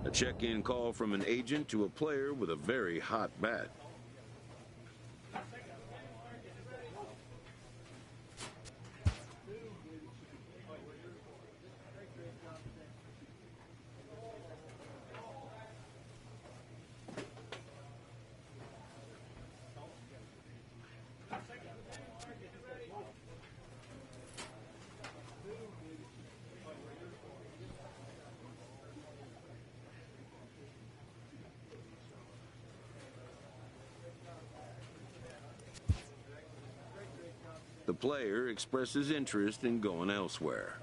A check-in call from an agent to a player with a very hot bat. The player expresses interest in going elsewhere.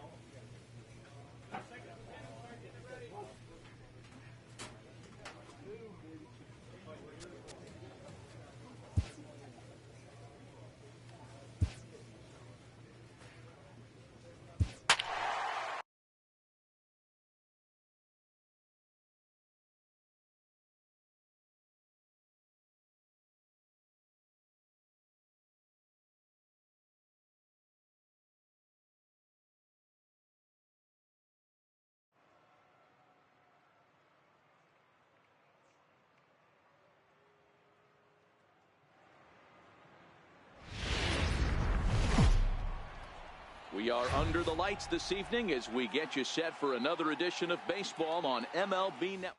We are under the lights this evening as we get you set for another edition of baseball on MLB Network.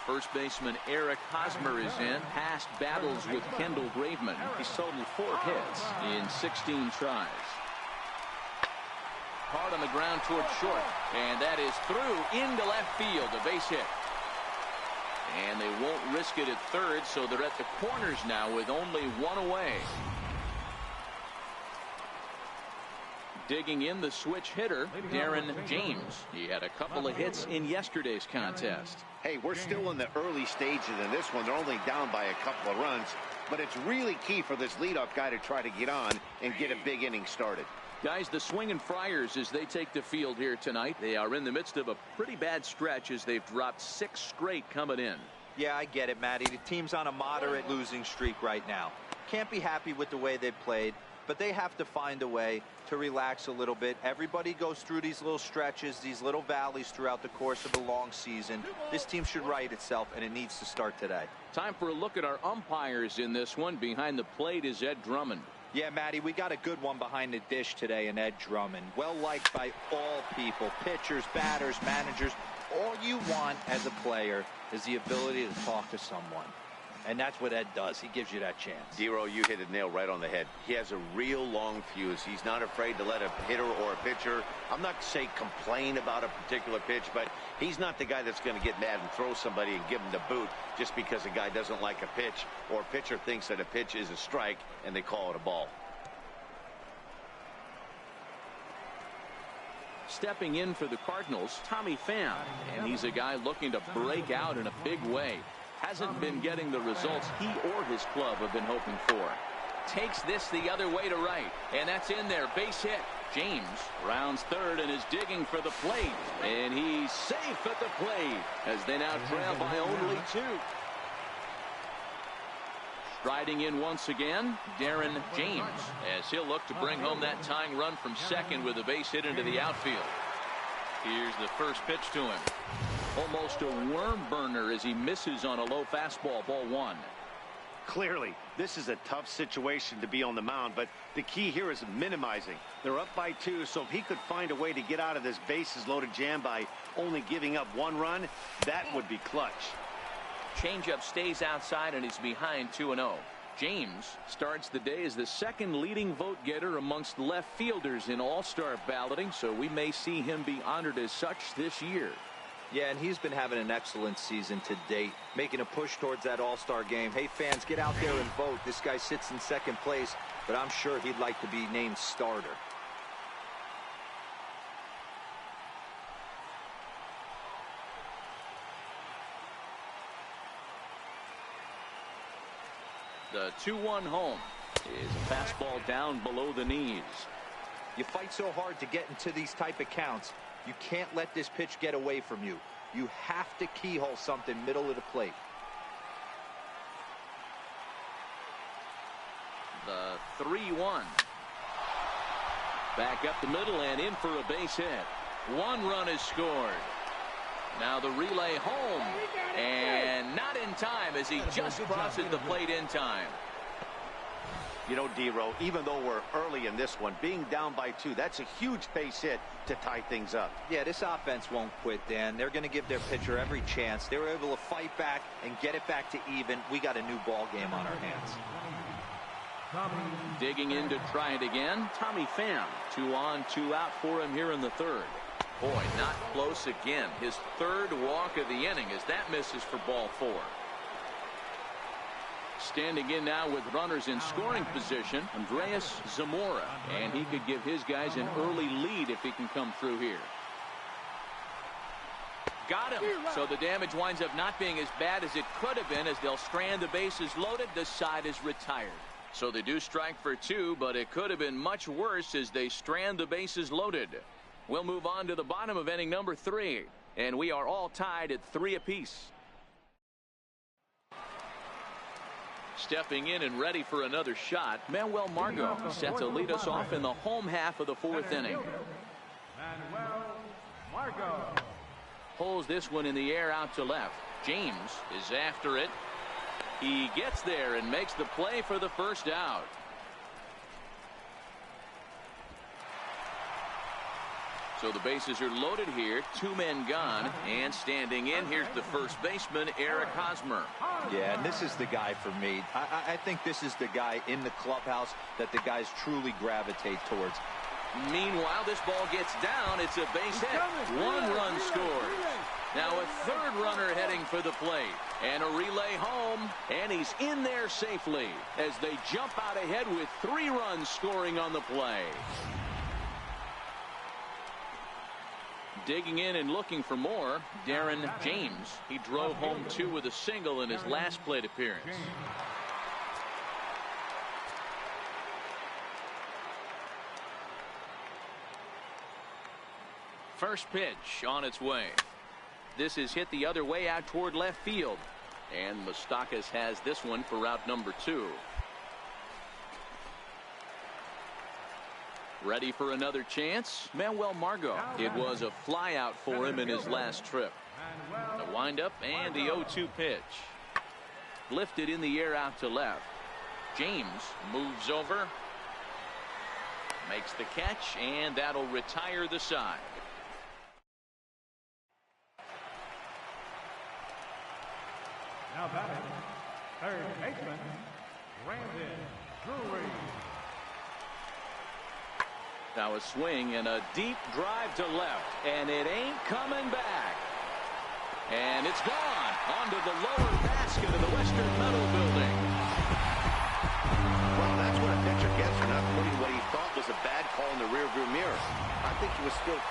First baseman Eric Hosmer is in. Past battles with Kendall Graveman. He's totaled 4 hits in 16 tries. Hard on the ground towards short. And that is through into left field. A base hit. And they won't risk it at third, so they're at the corners now with only 1 away. Digging in the switch hitter, Darren James. He had a couple of hits in yesterday's contest. Hey, we're still in the early stages in this one. They're only down by a couple of runs, but it's really key for this leadoff guy to try to get on and get a big inning started. Guys, the Swinging Friars, as they take the field here tonight, they are in the midst of a pretty bad stretch as they've dropped 6 straight coming in. Yeah, I get it, Matty. The team's on a moderate losing streak right now. Can't be happy with the way they've played, but they have to find a way to relax a little bit. Everybody goes through these little stretches, these little valleys throughout the course of a long season. This team should right itself, and it needs to start today. Time for a look at our umpires in this one. Behind the plate is Ed Drummond. Yeah, Matty, we got a good one behind the dish today in Ed Drummond. Well liked by all people, pitchers, batters, managers. All you want as a player is the ability to talk to someone. And that's what Ed does. He gives you that chance. Dero, you hit a nail right on the head. He has a real long fuse. He's not afraid to let a hitter or a pitcher, I'm not to say complain about a particular pitch, but he's not the guy that's going to get mad and throw somebody and give him the boot just because a guy doesn't like a pitch or a pitcher thinks that a pitch is a strike and they call it a ball. Stepping in for the Cardinals, Tommy Pham, and he's a guy looking to break out in a big way. Hasn't been getting the results he or his club have been hoping for. Takes this the other way to right, and that's in there. Base hit. James rounds third and is digging for the plate, and he's safe at the plate as they now trail by only 2. Striding in once again, Darren James, as he'll look to bring home that tying run from second with a base hit into the outfield. Here's the first pitch to him. Almost a worm burner as he misses on a low fastball, ball 1. Clearly, this is a tough situation to be on the mound, but the key here is minimizing. They're up by 2, so if he could find a way to get out of this bases loaded jam by only giving up 1 run, that would be clutch. Changeup stays outside and he's behind 2-0. James starts the day as the second leading vote getter amongst left fielders in all-star balloting, so we may see him be honored as such this year. Yeah, and he's been having an excellent season to date, making a push towards that all-star game. Hey, fans, get out there and vote. This guy sits in second place, but I'm sure he'd like to be named starter. The 2-1 home is a fastball down below the knees. You fight so hard to get into these type of counts. You can't let this pitch get away from you. You have to keyhole something middle of the plate. The 3-1. Back up the middle and in for a base hit. 1 run is scored. Now the relay home. And not in time as he just crosses the plate in time. You know, D-Row, even though we're early in this one, being down by 2, that's a huge base hit to tie things up. Yeah, this offense won't quit, Dan. They're going to give their pitcher every chance. They were able to fight back and get it back to even. We got a new ball game on our hands. Digging in to try it again, Tommy Pham. 2 on, 2 out for him here in the 3rd. Boy, not close again. His 3rd walk of the inning as that misses for ball 4. Standing in now with runners in scoring position, Andrés Zamora, and he could give his guys an early lead if he can come through here. Got him. So the damage winds up not being as bad as it could have been as they'll strand the bases loaded. The side is retired. So they do strike for 2, but it could have been much worse as they strand the bases loaded. We'll move on to the bottom of inning number 3, and we are all tied at 3 apiece. Stepping in and ready for another shot, Manuel Margot set to lead us off in the home half of the 4th inning. Manuel Margot pulls this one in the air out to left. James is after it. He gets there and makes the play for the 1st out. So the bases are loaded here. 2 men gone. And standing in, here's the first baseman, Eric Hosmer. Yeah, and this is the guy for me. I think this is the guy in the clubhouse that the guys truly gravitate towards. Meanwhile, this ball gets down. It's a base hit. 1 run scores. Now a 3rd runner heading for the plate. And a relay home. And he's in there safely as they jump out ahead with 3 runs scoring on the play. Digging in and looking for more, Darren James. He drove home 2 with a single in his last plate appearance. First pitch on its way. This is hit the other way out toward left field. And Moustakas has this one for route number 2. Ready for another chance? Manuel Margot. It was a fly out for him in his last trip. The windup and the 0-2 pitch. Lifted in the air out to left. James moves over. Makes the catch, and that'll retire the side. now batting, 3rd baseman Brandon Drury. Now a swing and a deep drive to left, and it ain't coming back. And it's gone onto the lower basket of the Western Metal Building. Well, that's what a pitcher gets for not putting what he thought was a bad call in the rearview mirror. I think he was still.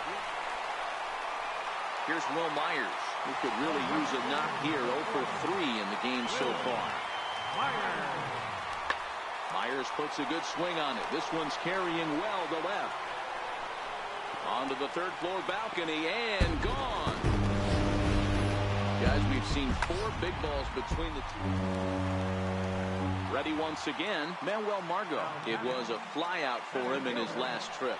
Here's Will Myers, who could really use a knock here. 0 for 3 in the game so far. Myers puts a good swing on it. This one's carrying well to left. Onto the 3rd floor balcony and gone. Guys, we've seen 4 big balls between the two. Ready once again, Manuel Margot. It was a fly out for him in his last trip.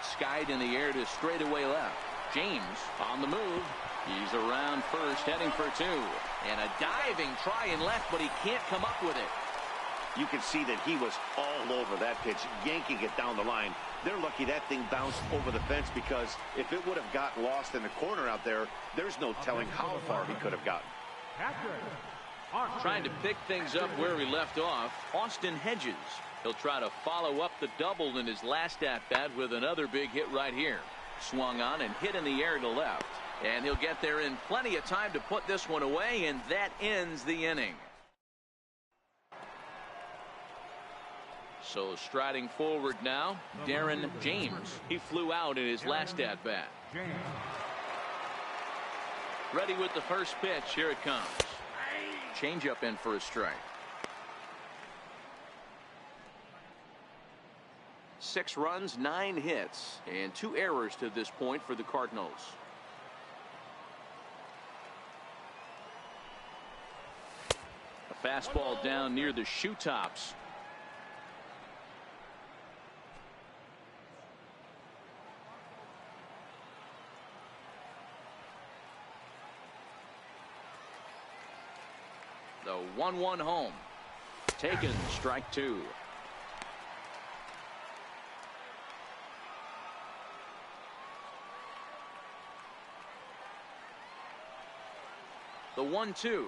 Skied in the air to straightaway left. James on the move. He's around first, heading for 2. And a diving try in left, but he can't come up with it. You can see that he was all over that pitch, yanking it down the line. They're lucky that thing bounced over the fence, because if it would have got lost in the corner out there, there's no telling how far he could have gotten. Trying to pick things up where he left off, Austin Hedges. He'll try to follow up the double in his last at-bat with another big hit right here. Swung on and hit in the air to left. And he'll get there in plenty of time to put this one away, and that ends the inning. So striding forward now, Darren James. He flew out in his last at-bat. Ready with the first pitch. Here it comes. Changeup in for a strike. 6 runs, 9 hits, and 2 errors to this point for the Cardinals. A fastball down near the shoe tops. The 1-1 home. Taken, strike two. The 1-2.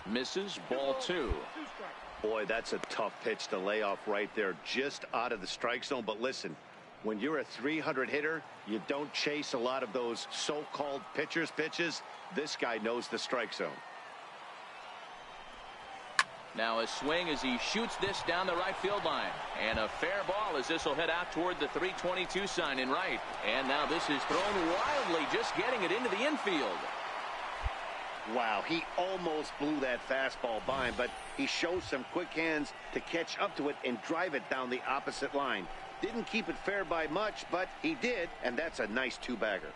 Misses, ball two. Boy, that's a tough pitch to lay off right there, just out of the strike zone. But listen, when you're a 300 hitter, you don't chase a lot of those so-called pitcher's pitches. This guy knows the strike zone. Now a swing as he shoots this down the right field line. And a fair ball as this will head out toward the 322 sign in right. And now this is thrown wildly, just getting it into the infield. Wow, he almost blew that fastball by him, but he shows some quick hands to catch up to it and drive it down the opposite line. Didn't keep it fair by much, but he did, and that's a nice two-bagger.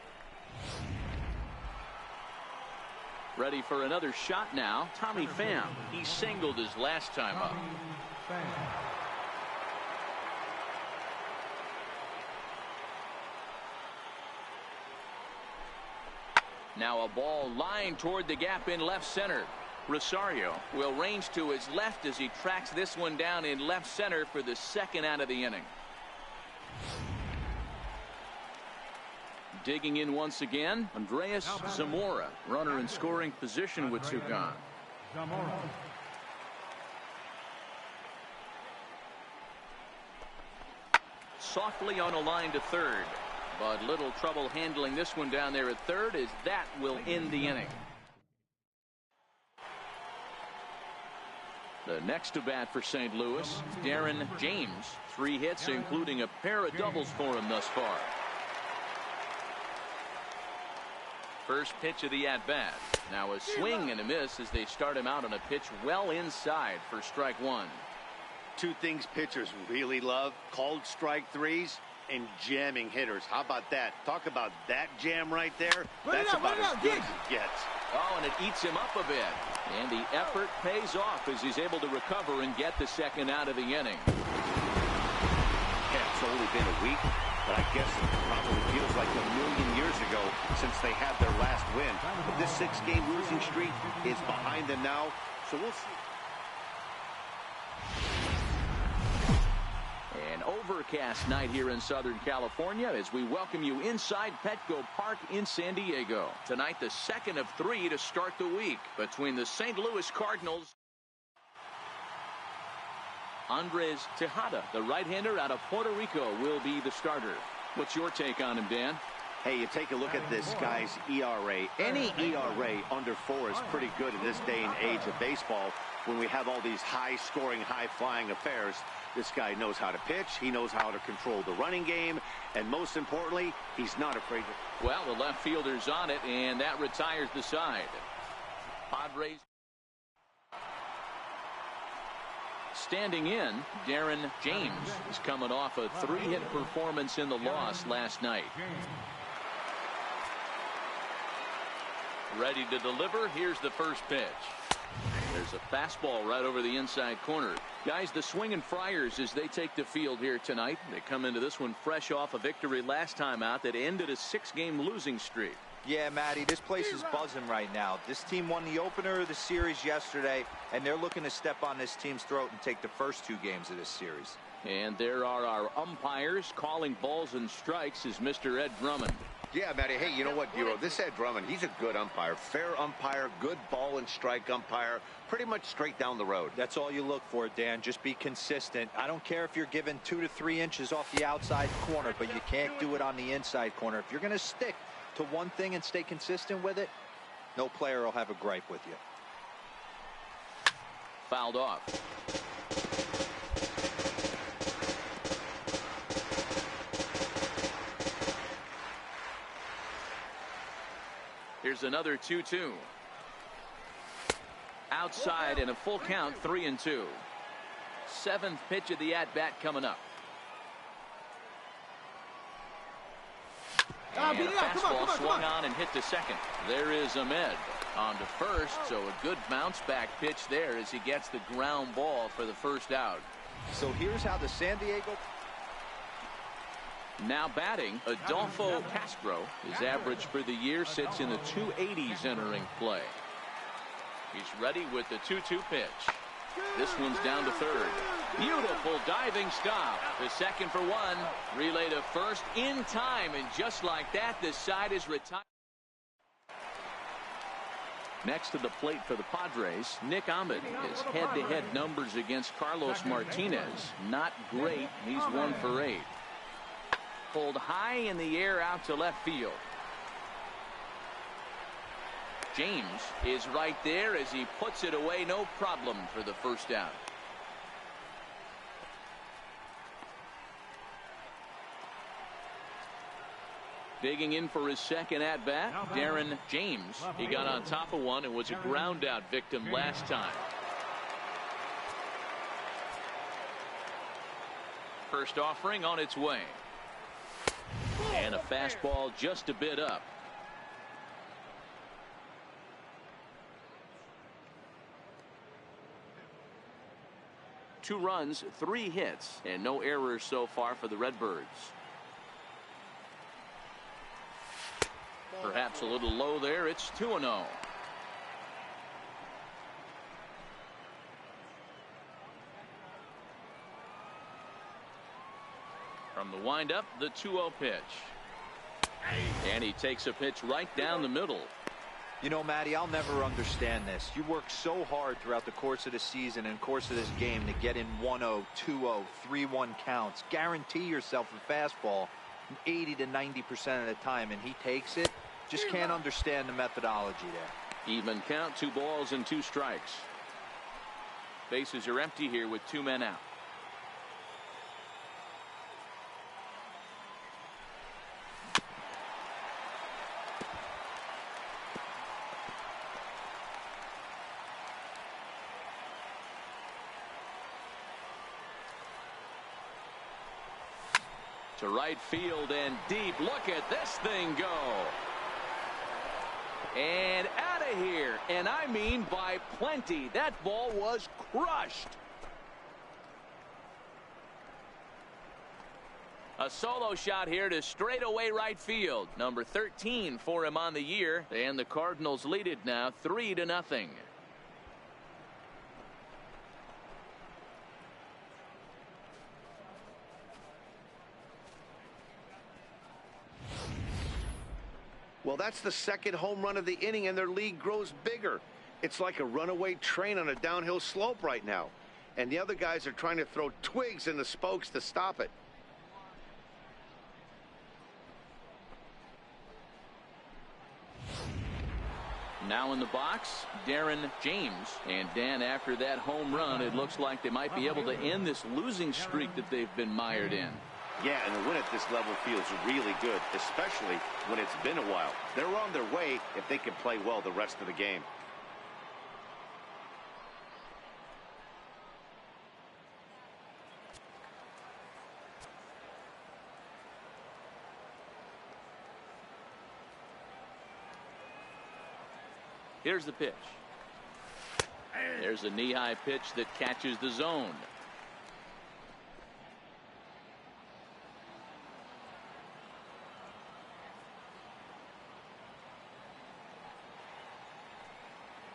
Ready for another shot now. Tommy Pham. He singled his last time up. Now a ball lined toward the gap in left center. Rosario will range to his left as he tracks this one down in left center for the second out of the inning. Digging in once again, Andreas Zamora, runner in scoring position with two gone. Softly on a line to third. But little trouble handling this one down there at third, as that will end the inning. The next to bat for St. Louis, Darren James. 3 hits, including a pair of doubles for him thus far. First pitch of the at-bat. Now a swing and a miss as they start him out on a pitch well inside for strike one. Two things pitchers really love: called strike threes and jamming hitters. How about that? Talk about that jam right there. That's about as good as it gets. Oh, and it eats him up a bit. And the effort pays off as he's able to recover and get the second out of the inning. Yeah, it's only been a week, but I guess it probably feels like a million years ago since they had their last win. But this 6-game losing streak is behind them now, so we'll see. An overcast night here in Southern California as we welcome you inside Petco Park in San Diego. Tonight, the second of 3 to start the week between the St. Louis Cardinals. Andres Tejada, the right-hander out of Puerto Rico, will be the starter. What's your take on him, Dan? Hey, you take a look at this guy's ERA. Any ERA under 4 is pretty good in this day and age of baseball when we have all these high-scoring, high-flying affairs. This guy knows how to pitch. He knows how to control the running game. And most importantly, he's not afraid to... Well, the left fielder's on it, and that retires the side. Padres... Standing in, Darren James is coming off a 3-hit performance in the loss last night. Ready to deliver. Here's the first pitch. There's a fastball right over the inside corner. Guys, the swinging Friars as they take the field here tonight. They come into this one fresh off a victory last time out that ended a 6-game losing streak. Yeah, Matty, this place is buzzing right now. This team won the opener of the series yesterday, and they're looking to step on this team's throat and take the first 2 games of this series. And there are our umpires calling balls and strikes is Mr. Ed Drummond. Yeah, Matty, hey, you know what, Bureau? This Ed Drummond, he's a good umpire. Fair umpire, good ball and strike umpire. Pretty much straight down the road. That's all you look for, Dan. Just be consistent. I don't care if you're given 2 to 3 inches off the outside corner, but you can't do it on the inside corner. If you're going to stick to one thing and stay consistent with it, no player will have a gripe with you. Fouled off. Here's another 2-2. Outside and a full count, 3-2. 7th pitch of the at-bat coming up. And a fastball swung on and hit to second. There is Ahmed on to first, so a good bounce back pitch there as he gets the ground ball for the first out. So here's how the San Diego... Now batting, Adolfo Castro. His average for the year sits in the 280s entering play. He's ready with the 2-2 pitch. This one's down to third. Beautiful diving stop. The second for one. Relay to first in time, and just like that, this side is retired. Next to the plate for the Padres, Nick Ahmed. His head-to-head numbers against Carlos Martinez, not great. He's 1 for 8. Pulled high in the air out to left field. James is right there as he puts it away, no problem for the first out. Digging in for his second at-bat, Darren James. He got on top of one and was a ground-out victim last time. First offering on its way. And a fastball just a bit up. Two runs, 3 hits, and no errors so far for the Redbirds. Perhaps a little low there. It's 2-0. From the windup, the 2-0 pitch. And he takes a pitch right down the middle. You know, Matty, I'll never understand this. You work so hard throughout the course of the season and course of this game to get in 1-0, 2-0, 3-1 counts. Guarantee yourself a fastball 80 to 90% of the time, and he takes it. Just can't understand the methodology there. Even count, 2 balls and 2 strikes. Bases are empty here with 2 men out. To right field and deep. Look at this thing go. And out of here. And I mean by plenty. That ball was crushed. A solo shot here to straightaway right field. Number 13 for him on the year. And the Cardinals lead it now 3-0. Well, that's the second home run of the inning, and their lead grows bigger. It's like a runaway train on a downhill slope right now. And the other guys are trying to throw twigs in the spokes to stop it. Now in the box, Darren James. And Dan, after that home run, it looks like they might be able to end this losing streak that they've been mired in. Yeah, and the win at this level feels really good, especially when it's been a while. They're on their way if they can play well the rest of the game. Here's the pitch. There's a knee-high pitch that catches the zone.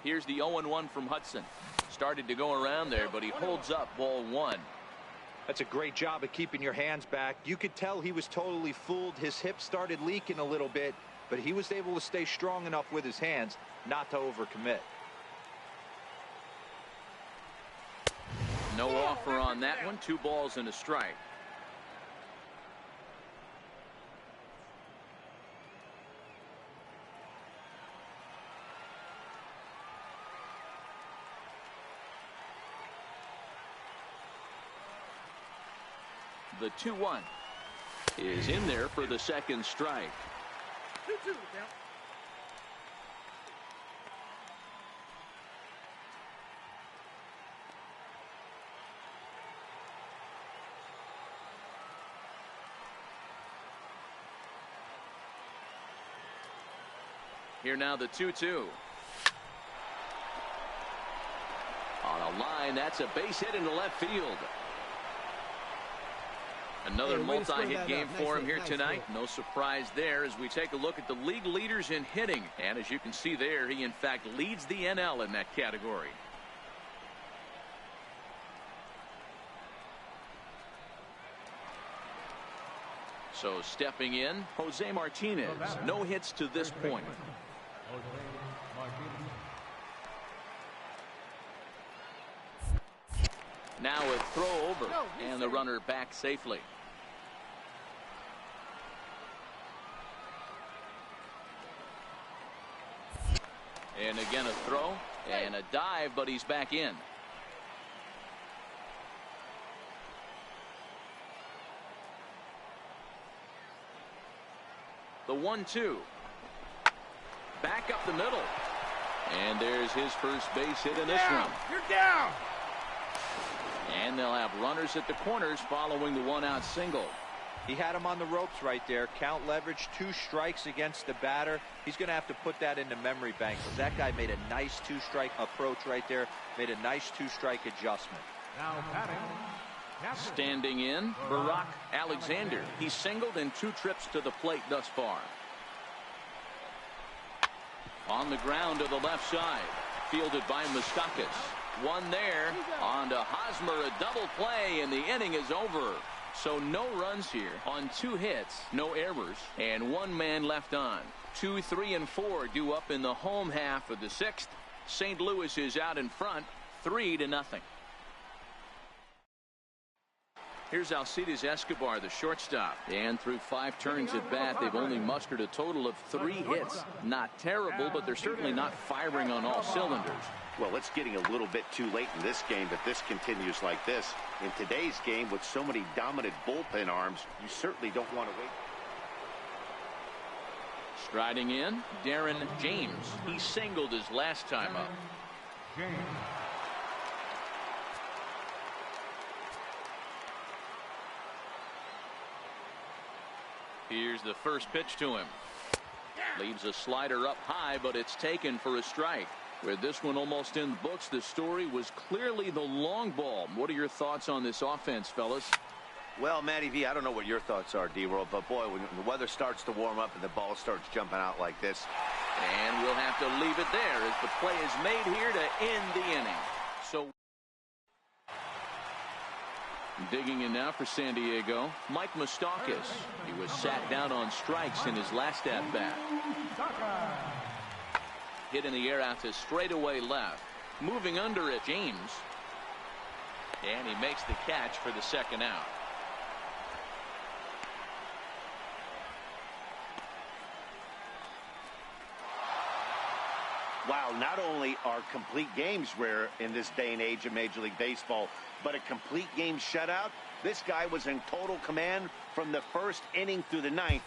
Here's the 0-1 from Hudson. Started to go around there, but he holds up ball 1. That's a great job of keeping your hands back. You could tell he was totally fooled. His hip started leaking a little bit, but he was able to stay strong enough with his hands not to overcommit. No offer on that one. 2 balls and a strike. The 2-1 is in there for the second strike. 2-2. Here now the 2-2. On a line, that's a base hit into left field. Another multi-hit game for him here tonight. No surprise there as we take a look at the league leaders in hitting. And as you can see there, he in fact leads the NL in that category. So stepping in, Jose Martinez. No hits to this point. Now a throw over, and the runner back safely. And again a throw and a dive, but he's back in. The 1-2. Back up the middle. And there's his first base hit in this one. You're down. And they'll have runners at the corners following the one-out single. He had him on the ropes right there. Count leverage, 2 strikes against the batter. He's going to have to put that in the memory bank, because that guy made a nice 2-strike approach right there. Made a nice 2-strike adjustment. Now batting. Standing in, Barack Alexander. He's singled in 2 trips to the plate thus far. On the ground to the left side. Fielded by Moustakas. One there. On to Hosmer, a double play, and the inning is over. So no runs here on 2 hits, no errors, and 1 man left on. 2, 3, and 4 due up in the home half of the 6th. St. Louis is out in front, 3-0. Here's Alcides Escobar, the shortstop. And through 5 turns at bat, they've only mustered a total of 3 hits. Not terrible, but they're certainly not firing on all cylinders. Well, it's getting a little bit too late in this game if this continues like this. In today's game, with so many dominant bullpen arms, you certainly don't want to wait. Striding in, Darren James. He singled his last time up. James. Here's the first pitch to him. Leaves a slider up high, but it's taken for a strike. With this one almost in the books, the story was clearly the long ball. What are your thoughts on this offense, fellas? Well, Matty V, I don't know what your thoughts are, D-Roll, but boy, when the weather starts to warm up and the ball starts jumping out like this. And we'll have to leave it there as the play is made here to end the inning. So digging in now for San Diego, Mike Moustakas. He was sat down on strikes in his last at-bat. Hit in the air out to straightaway left. Moving under it, James. And he makes the catch for the 2nd out. Wow, not only are complete games rare in this day and age of Major League Baseball, but a complete game shutout. This guy was in total command from the 1st inning through the 9th.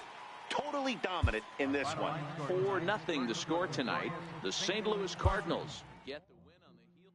Totally dominant in this one. 4-0 the score tonight. The St. Louis Cardinals get the win on the heel.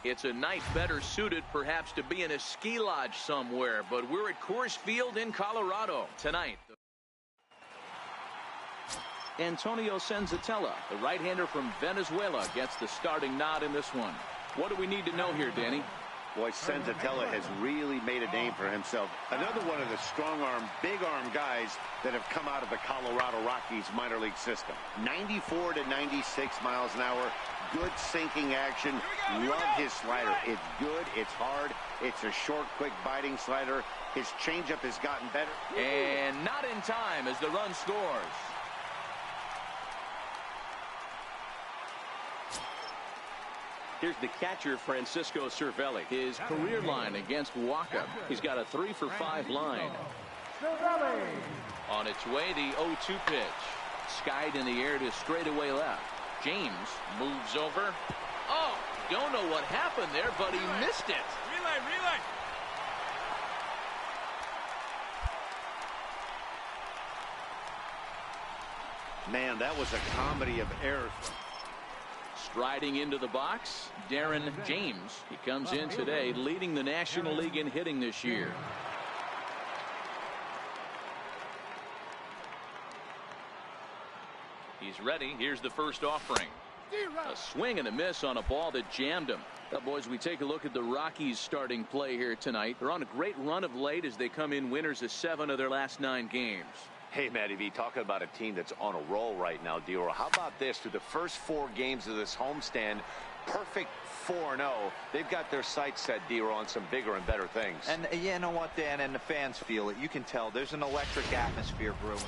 It's a night better suited perhaps to be in a ski lodge somewhere, but we're at Coors Field in Colorado tonight. Antonio Senzatella, the right-hander from Venezuela, gets the starting nod in this one. What do we need to know here, Danny? Boy, Senzatella has really made a name for himself. Another one of the strong-arm, big-arm guys that have come out of the Colorado Rockies minor league system. 94 to 96 miles an hour. good sinking action. Love his slider. It's good. It's hard. It's a short, quick, biting slider. His changeup has gotten better. And not in time as the run scores. Here's the catcher, Francisco Cervelli. His career line against Waka. He's got a 3-for-5 line. On its way, the 0-2 pitch. Skied in the air to straightaway left. James moves over. Oh, don't know what happened there, but he missed it. Relay. Man, that was a comedy of errors. Striding into the box, Darren James. He comes in today leading the National League in hitting this year. He's ready. Here's the first offering. A swing and a miss on a ball that jammed him. Now, boys, we take a look at the Rockies starting play here tonight. They're on a great run of late as they come in winners of 7 of their last 9 games. Hey, Matty V, talking about a team that's on a roll right now, Dior. How about this? Through the first 4 games of this homestand, perfect 4-0. They've got their sights set, Dior, on some bigger and better things. And you know what, Dan, and the fans feel it. You can tell there's an electric atmosphere brewing.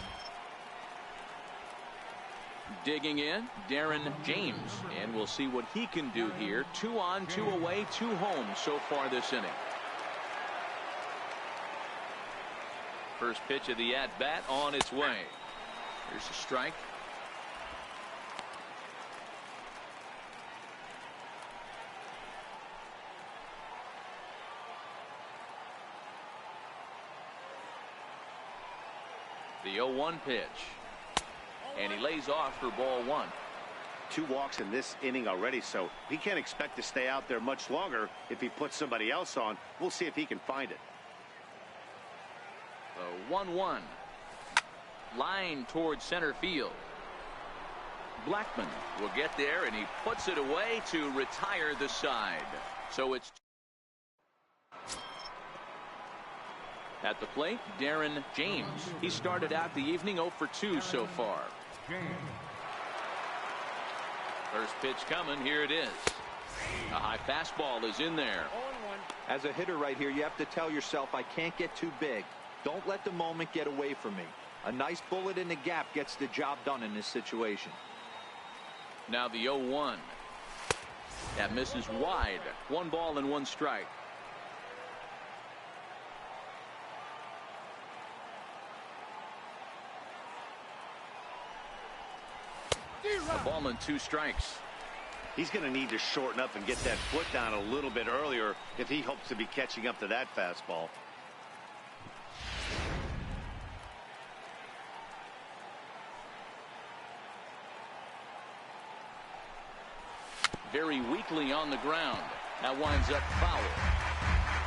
Digging in, Darren James. And we'll see what he can do here. 2 on, 2 away, 2 home so far this inning. First pitch of the at-bat on its way. Here's a strike. The 0-1 pitch. And he lays off for ball 1. 2 walks in this inning already, so he can't expect to stay out there much longer if he puts somebody else on. We'll see if he can find it. The 1-1. Line towards center field. Blackman will get there, and he puts it away to retire the side. So it's at the plate, Darren James. He started out the evening 0 for 2 so far. First pitch coming. Here it is. A high fastball is in there. As a hitter right here, you have to tell yourself, I can't get too big. Don't let the moment get away from me. A nice bullet in the gap gets the job done in this situation. Now the 0-1. That misses wide. 1 ball and 1 strike. A ball and 2 strikes. He's going to need to shorten up and get that foot down a little bit earlier if he hopes to be catching up to that fastball. Very weakly on the ground. That winds up foul.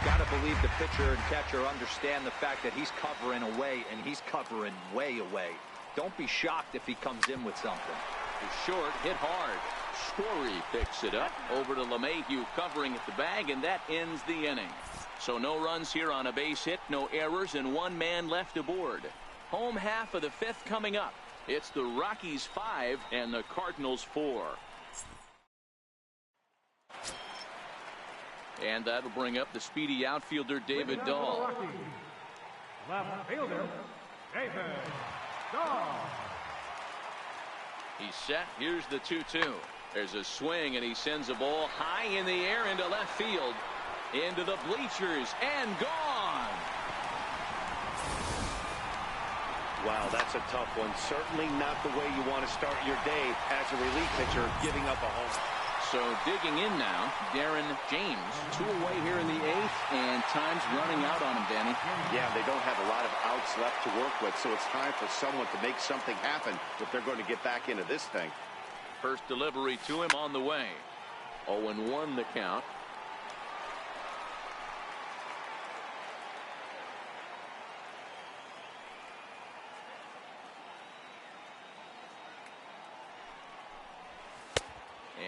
Got to believe the pitcher and catcher understand the fact that he's covering away, and he's covering way away. Don't be shocked if he comes in with something. Short, hit hard. Story picks it up. Over to LeMahieu covering at the bag, and that ends the inning. So no runs here on a base hit, no errors, and 1 man left aboard. Home half of the 5th coming up. It's the Rockies 5 and the Cardinals 4. And that'll bring up the speedy outfielder David Dahl. Left fielder, David Dahl. He's set. Here's the 2-2. There's a swing, and he sends a ball high in the air into left field. Into the bleachers, and gone. Wow, that's a tough one. Certainly not the way you want to start your day as a relief pitcher, giving up a home. So digging in now, Darren James. 2 away here in the 8th, and time's running out on him, Danny. Yeah, they don't have a lot of outs left to work with, so it's time for someone to make something happen if they're going to get back into this thing. First delivery to him on the way. 0-1 the count.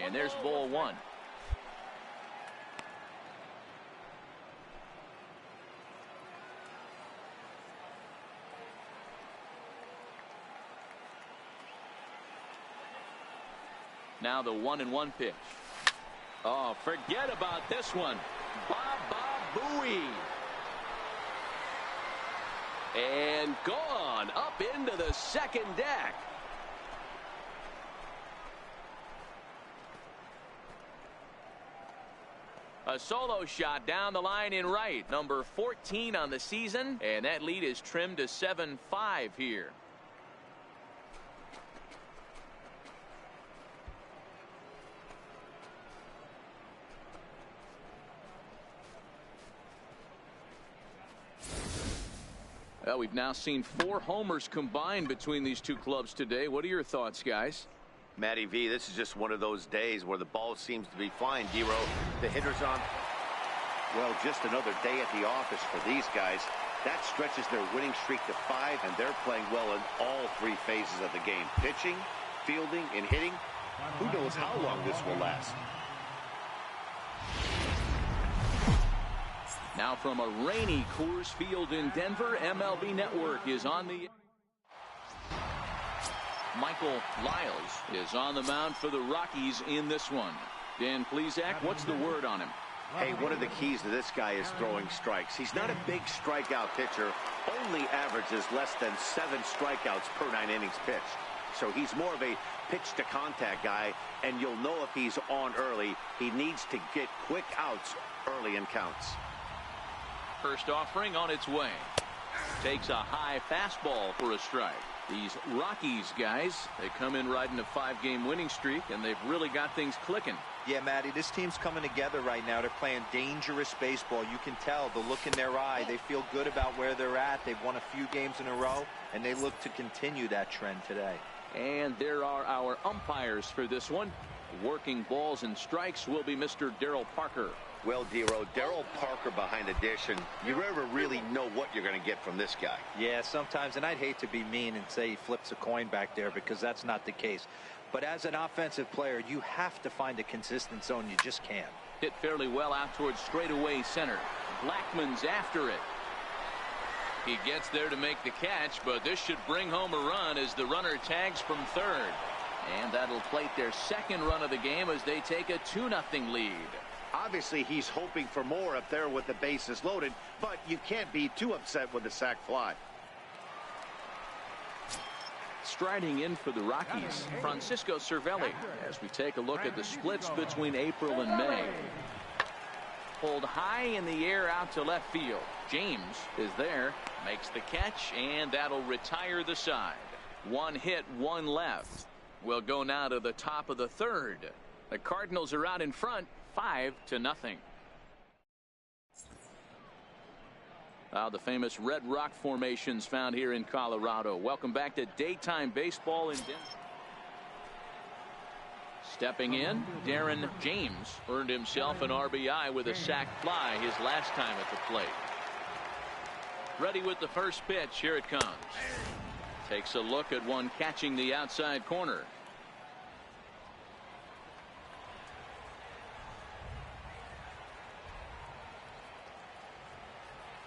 And there's ball 1. Now the 1-1 pitch. Oh, forget about this one. Baba Booey. And gone up into the second deck. A solo shot down the line in right. Number 14 on the season. And that lead is trimmed to 7-5 here. Well, we've now seen 4 homers combined between these two clubs today. What are your thoughts, guys? Matty V, this is just one of those days where the ball seems to be flying. Dero, the hitter's on. Well, just another day at the office for these guys. That stretches their winning streak to 5, and they're playing well in all 3 phases of the game. Pitching, fielding, and hitting. Who knows how long this will last? Now from a rainy Coors Field in Denver, MLB Network is on the... Michael Lyles is on the mound for the Rockies in this one. Dan Plesac, what's the word on him? Hey, one of the keys to this guy is throwing strikes. He's not a big strikeout pitcher. Only averages less than 7 strikeouts per 9 innings pitched. So he's more of a pitch-to-contact guy, and you'll know if he's on early. He needs to get quick outs early in counts. First offering on its way. Takes a high fastball for a strike. These Rockies guys, they come in riding a 5-game winning streak, and they've really got things clicking. Yeah, Matty, this team's coming together right now. They're playing dangerous baseball. You can tell the look in their eye. They feel good about where they're at. They've won a few games in a row, and they look to continue that trend today. And there are our umpires for this one. Working balls and strikes will be Mr. Darryl Parker. Well, Dero, Darryl Parker behind the dish, and you never really know what you're going to get from this guy. Yeah, sometimes, and I'd hate to be mean and say he flips a coin back there because that's not the case. But as an offensive player, you have to find a consistent zone. You just can't. Hit fairly well out towards straightaway center. Blackman's after it. He gets there to make the catch, but this should bring home a run as the runner tags from third. And that'll plate their second run of the game as they take a 2-0 lead. Obviously, he's hoping for more up there with the bases loaded, but you can't be too upset with the sac fly. Striding in for the Rockies, Francisco Cervelli, as we take a look at the splits between April and May. Pulled high in the air out to left field. James is there, makes the catch, and that'll retire the side. 1 hit, 1 left. We'll go now to the top of the third. The Cardinals are out in front, 5-0. The famous Red Rock formations found here in Colorado. Welcome back to daytime baseball in Denver. Stepping in, Darren James earned himself an RBI with a sac fly his last time at the plate. Ready with the first pitch. Here it comes. Takes a look at one catching the outside corner.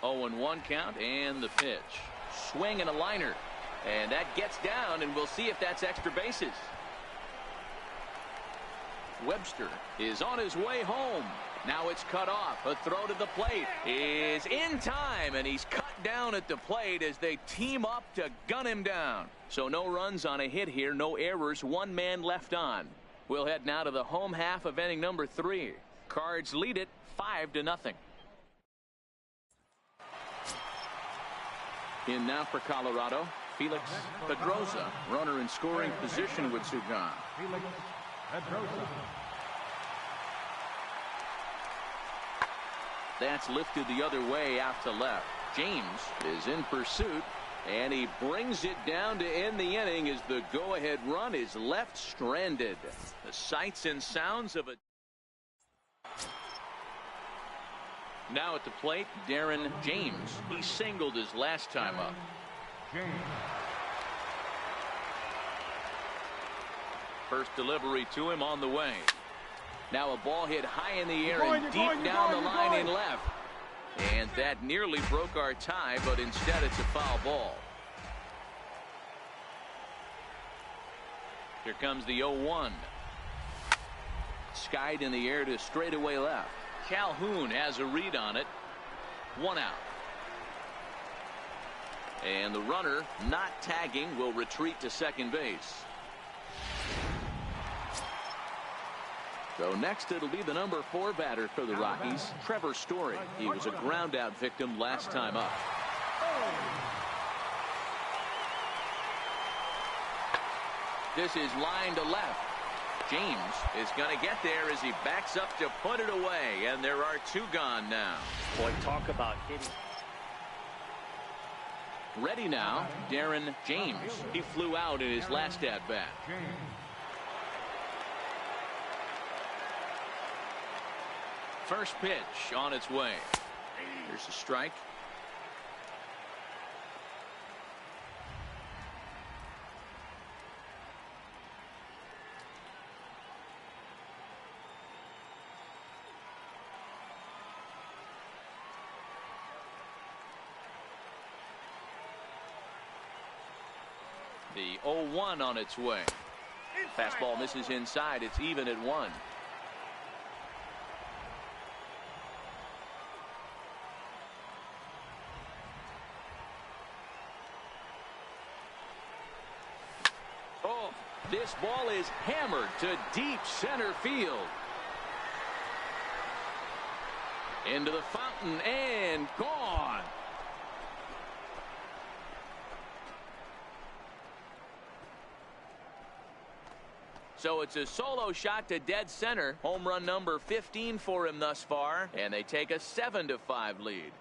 Oh, and 1 count, and the pitch. Swing and a liner. And that gets down, and we'll see if that's extra bases. Webster is on his way home. Now it's cut off. A throw to the plate is in time, and he's cut down at the plate as they team up to gun him down. So no runs on a hit here, no errors, 1 man left on. We'll head now to the home half of inning number 3. Cards lead it 5-0. In now for Colorado, Felix Pedroza, runner in scoring position with Sugan. Felix Pedroza. That's lifted the other way out to left. James is in pursuit, and he brings it down to end the inning as the go-ahead run is left stranded. The sights and sounds of a... Now at the plate, Darren James. He singled his last time up. James. First delivery to him on the way. Now a ball hit high in the air and deep down the line in left. And that nearly broke our tie, but instead it's a foul ball. Here comes the 0-1. skied in the air to straightaway left. Calhoun has a read on it. 1 out. And the runner, not tagging, will retreat to second base. So next it'll be the number 4 batter for the Rockies, Trevor Story. He was a ground out victim last time up. This is line to left. James is going to get there as he backs up to put it away, and there are 2 gone now. Boy, talk about hitting. Ready now, Darren James. He flew out in his last at bat. First pitch on its way. Here's a strike. The 0-1 on its way. Fastball misses inside. It's even at 1. Oh, this ball is hammered to deep center field. Into the fountain and gone. So it's a solo shot to dead center. Home run number 15 for him thus far, and they take a 7-5 lead.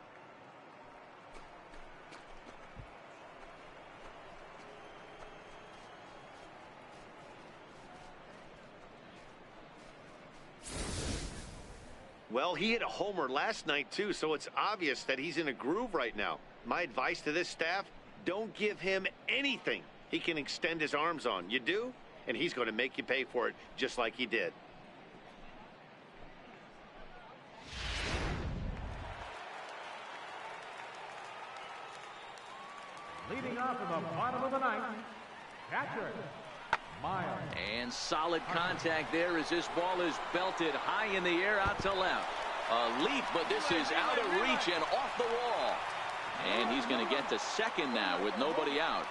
Well, he hit a homer last night too, so it's obvious that he's in a groove right now. My advice to this staff, don't give him anything he can extend his arms on. You do, and he's going to make you pay for it just like he did. Leading off in the bottom of the 9th, catcher, Miles. And solid contact there as this ball is belted high in the air out to left. A leap, but this is out of reach and off the wall. And he's going to get to second now with nobody out.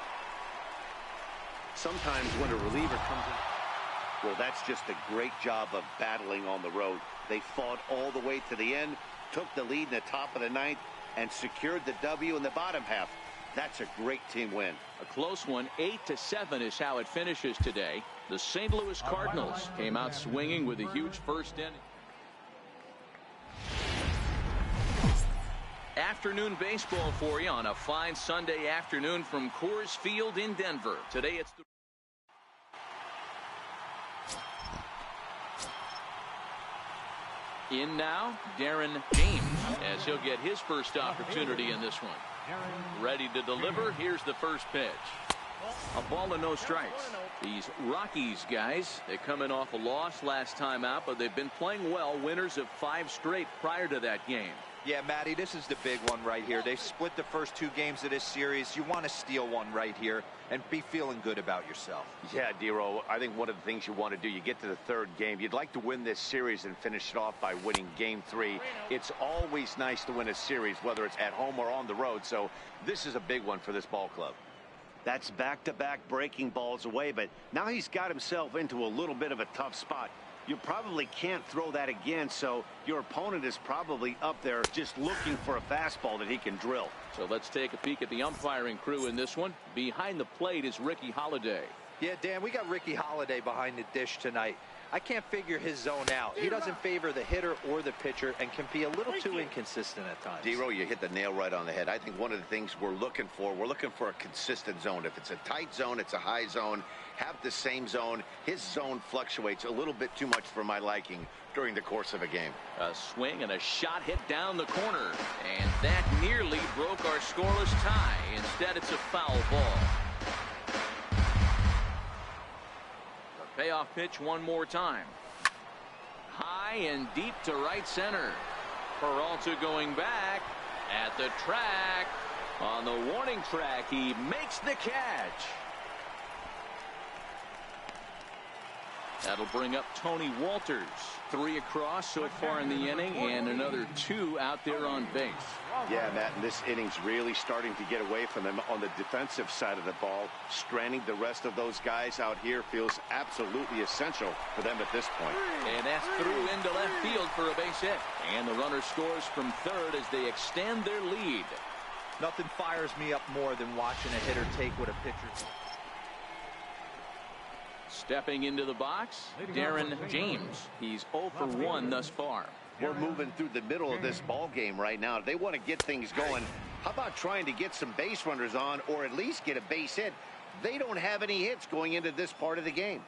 Sometimes when a reliever comes in, well, that's just a great job of battling on the road. They fought all the way to the end, took the lead in the top of the 9th, and secured the W in the bottom half. That's a great team win. A close one. 8-7 is how it finishes today. The St. Louis Cardinals came out swinging with a huge first inning. Afternoon baseball for you on a fine Sunday afternoon from Coors Field in Denver. Today it's the in now, Darren James, as he'll get his first opportunity in this one. Ready to deliver. Here's the first pitch. A ball and no strikes. These Rockies guys, they coming off a loss last time out, but they've been playing well. Winners of 5 straight prior to that game. Yeah, Matty, this is the big one right here. They've split the first 2 games of this series. You want to steal one right here and be feeling good about yourself. Yeah, Dero, I think one of the things you want to do, you get to the 3rd game, you'd like to win this series and finish it off by winning game 3. It's always nice to win a series, whether it's at home or on the road, so this is a big one for this ball club. That's back-to-back breaking balls away, but now he's got himself into a little bit of a tough spot. You probably can't throw that again, so your opponent is probably up there just looking for a fastball that he can drill. So let's take a peek at the umpiring crew in this one. Behind the plate is Ricky Holiday. Yeah, Dan, we got Ricky Holiday behind the dish tonight. I can't figure his zone out. He doesn't favor the hitter or the pitcher and can be a little too inconsistent at times. Dero, you hit the nail right on the head. I think one of the things we're looking for a consistent zone. If it's a tight zone, it's a high zone. Have the same zone. His zone fluctuates a little bit too much for my liking during the course of a game. A swing and a shot hit down the corner. And that nearly broke our scoreless tie. Instead, it's a foul ball. Payoff pitch one more time. High and deep to right center. Peralta going back at the track. On the warning track, he makes the catch. That'll bring up Tony Walters. 3 across so far in the inning, and another 2 out there on base. Yeah, Matt, and this inning's really starting to get away from them on the defensive side of the ball. Stranding the rest of those guys out here feels absolutely essential for them at this point. And that's through into left field for a base hit. And the runner scores from third as they extend their lead. Nothing fires me up more than watching a hitter take what a pitcher. Stepping into the box, Darren James. He's 0 for 1 thus far. We're moving through the middle of this ball game right now. They want to get things going. How about trying to get some base runners on, or at least get a base hit? They don't have any hits going into this part of the game.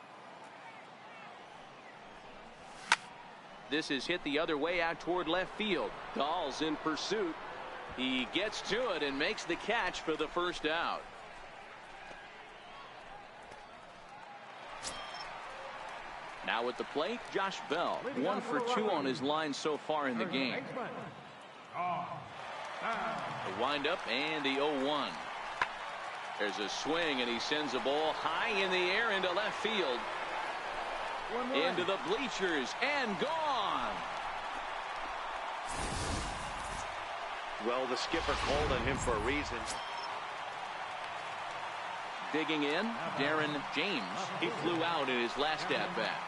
This is hit the other way out toward left field. Dahl's in pursuit. He gets to it and makes the catch for the first out. Now at the plate, Josh Bell. 1 for 2 on his line so far in the game. The windup and the 0-1. There's a swing, and he sends a ball high in the air into left field. Into the bleachers and gone. Well, the skipper called on him for a reason. Digging in, Darren James. He flew out in his last at-bat.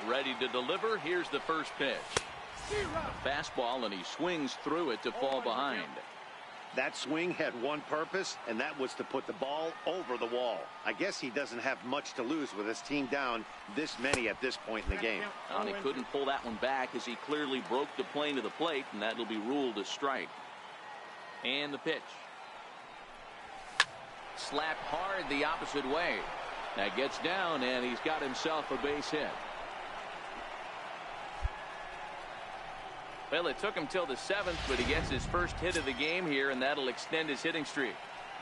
Ready to deliver. Here's the first pitch. A fastball, and he swings through it to fall behind. That swing had one purpose, and that was to put the ball over the wall. I guess he doesn't have much to lose with his team down this many at this point in the game. And he couldn't pull that one back as he clearly broke the plane to the plate, and that'll be ruled a strike. And the pitch. Slapped hard the opposite way. That gets down, and he's got himself a base hit. Well, it took him till the 7th, but he gets his first hit of the game here, and that'll extend his hitting streak.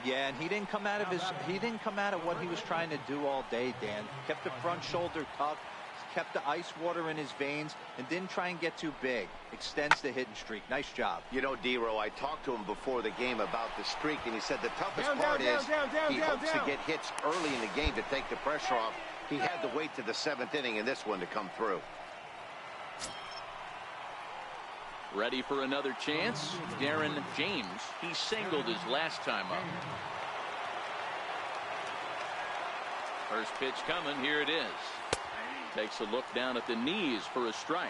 Yeah, and he didn't come out of what he was trying to do all day, Dan. Kept the front shoulder tucked, kept the ice water in his veins, and didn't try and get too big. Extends the hitting streak. Nice job. You know, D-Row, I talked to him before the game about the streak, and he said the toughest part is he hopes to get hits early in the game to take the pressure off. He had to wait to the 7th inning in this one to come through. Ready for another chance? Darren James. He singled his last time up. First pitch coming. Here it is. Takes a look down at the knees for a strike.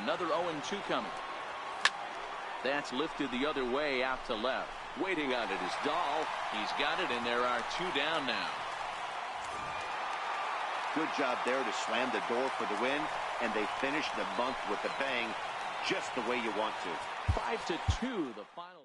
Another 0-2 coming. That's lifted the other way out to left. Waiting on it is Dahl. He's got it, and there are 2 down now. Good job there to slam the door for the win, and they finished the month with a bang, just the way you want to. 5-2, the final.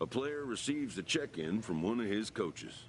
A player receives a check-in from one of his coaches.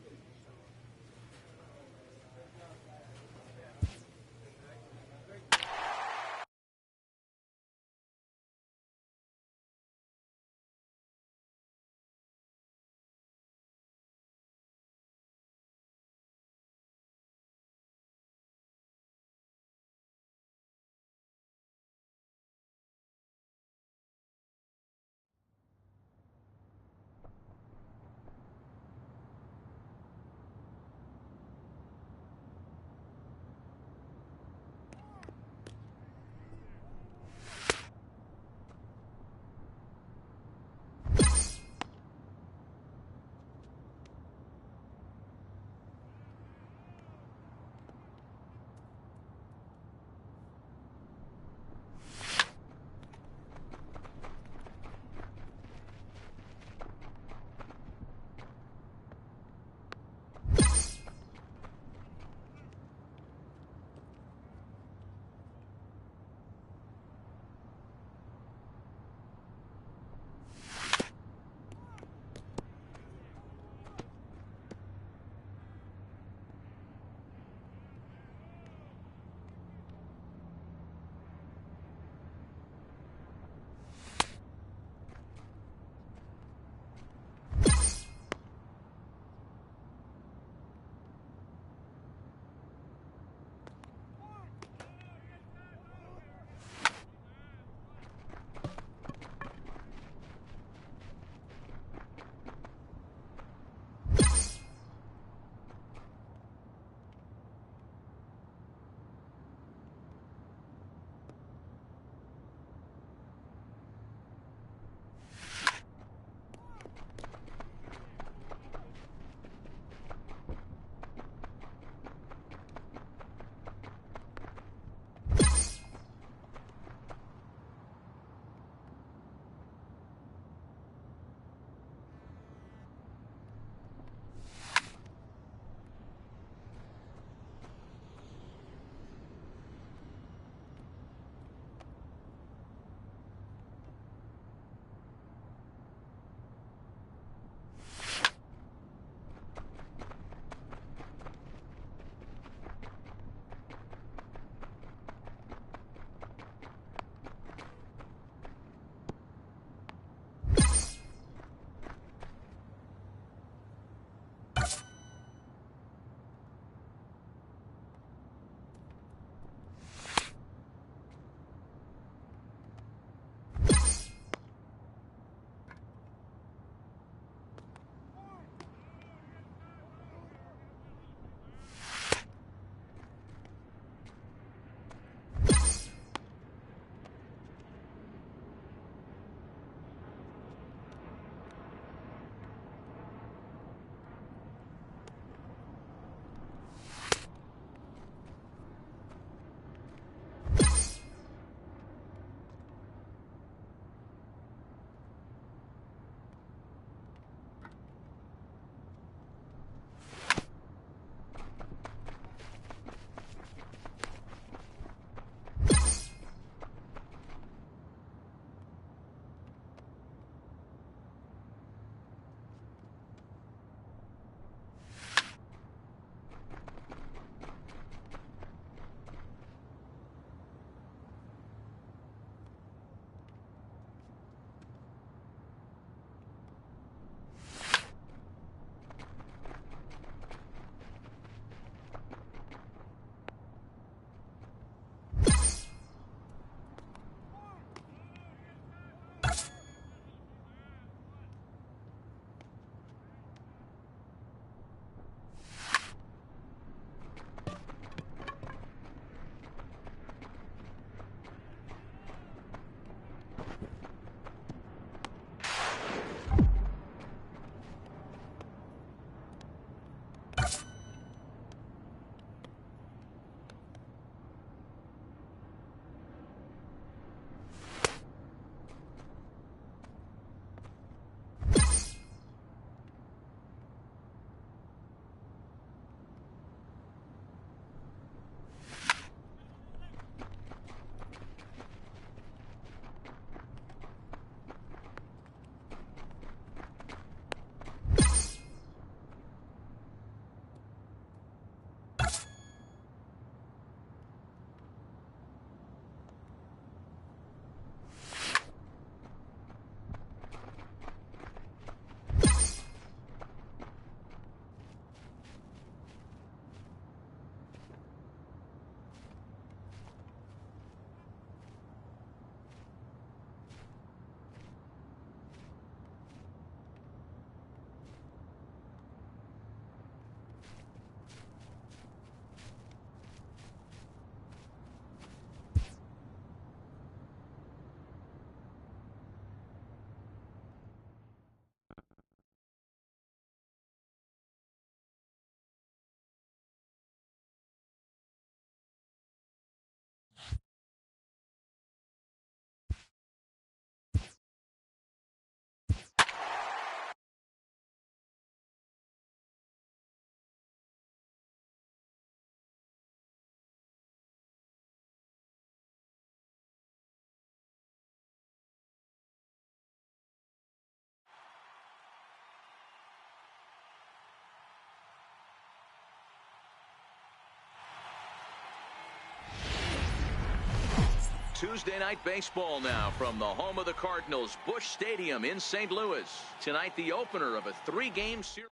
Tuesday night baseball now from the home of the Cardinals, Busch Stadium in St. Louis. Tonight, the opener of a 3-game series.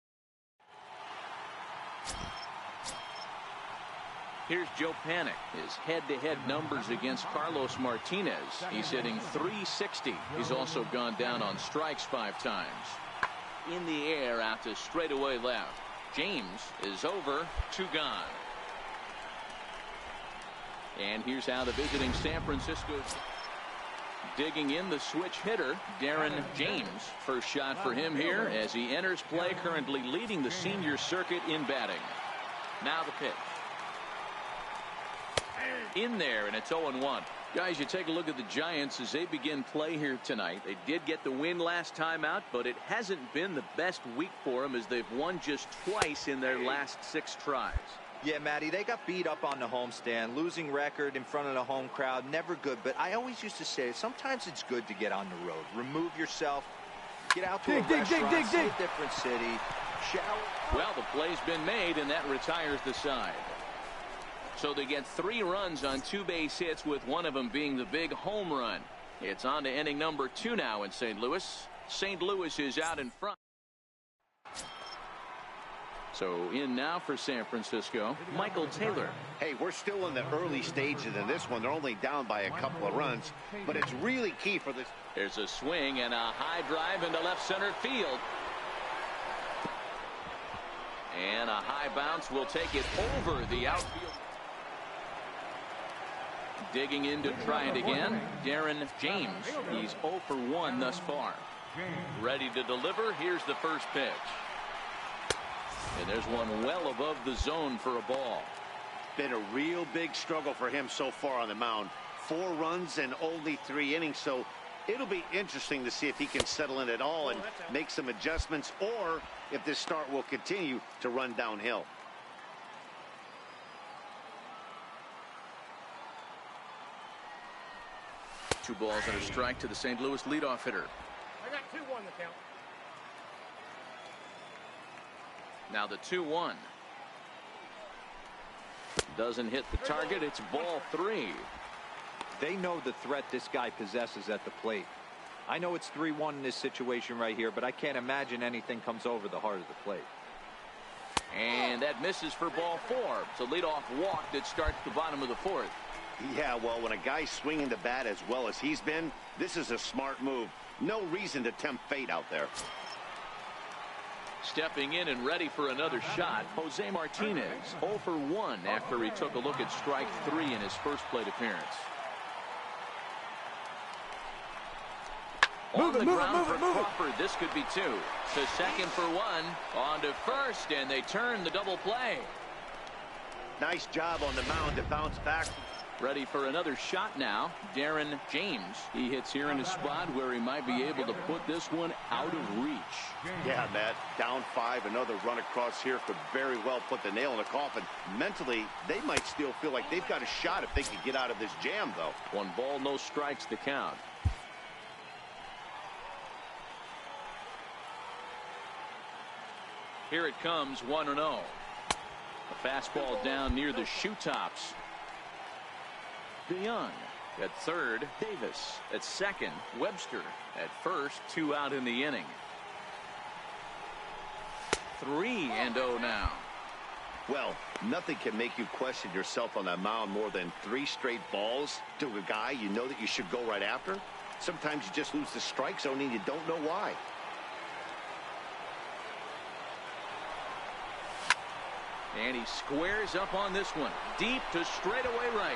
Here's Joe Panik. His head-to-head numbers against Carlos Martinez. He's hitting .360. He's also gone down on strikes 5 times. In the air out to straightaway left. James is over, 2 gone. And here's how the visiting San Francisco digging in, the switch hitter, Darren James. First shot for him here as he enters play, currently leading the senior circuit in batting. Now the pitch. In there, and it's 0-1. Guys, you take a look at the Giants as they begin play here tonight. They did get the win last time out, but it hasn't been the best week for them as they've won just twice in their last 6 tries. Yeah, Matty, they got beat up on the homestand. Losing record in front of the home crowd, never good. But I always used to say, sometimes it's good to get on the road. Remove yourself. Get out to a restaurant, see a different city. Shower. Well, the play's been made, and that retires the side. So they get 3 runs on 2 base hits, with one of them being the big home run. It's on to inning number 2 now in St. Louis. St. Louis is out in front. So in now for San Francisco, Michael Taylor. Hey, we're still in the early stages in this one. They're only down by a couple of runs, but it's really key for this. There's a swing and a high drive into left center field. And a high bounce will take it over the outfield. Digging in to try it again, Darren James. He's 0 for 1 thus far. Ready to deliver. Here's the first pitch. And there's one well above the zone for a ball. Been a real big struggle for him so far on the mound. 4 runs and only 3 innings, so it'll be interesting to see if he can settle in at all and make some adjustments, or if this start will continue to run downhill. Two balls and a strike to the St. Louis leadoff hitter. I got 2-1 the count. Now the 2-1. Doesn't hit the target. It's ball 3. They know the threat this guy possesses at the plate. I know it's 3-1 in this situation right here, but I can't imagine anything comes over the heart of the plate. And that misses for ball 4. It's a leadoff walk that starts the bottom of the 4th. Yeah, well, when a guy's swinging the bat as well as he's been, this is a smart move. No reason to tempt fate out there. Stepping in and ready for another shot, Jose Martinez, 0 for 1 after he took a look at strike 3 in his first plate appearance. On the ground for Crawford, this could be 2. To second for 1, on to first, and they turn the double play. Nice job on the mound to bounce back. Ready for another shot now, Darren James. He hits here in a spot where he might be able to put this one out of reach. Yeah, Matt, down 5, another run across here could very well put the nail in the coffin. Mentally, they might still feel like they've got a shot if they could get out of this jam, though. 1 ball, no strikes to count. Here it comes, 1-0. A fastball down near the shoe tops. DeYoung at third, Davis at second, Webster at first, 2 out in the inning. 3-0 now. Well, nothing can make you question yourself on that mound more than 3 straight balls to a guy you know that you should go right after. Sometimes you just lose the strike zone and you don't know why. And he squares up on this one, deep to straightaway right.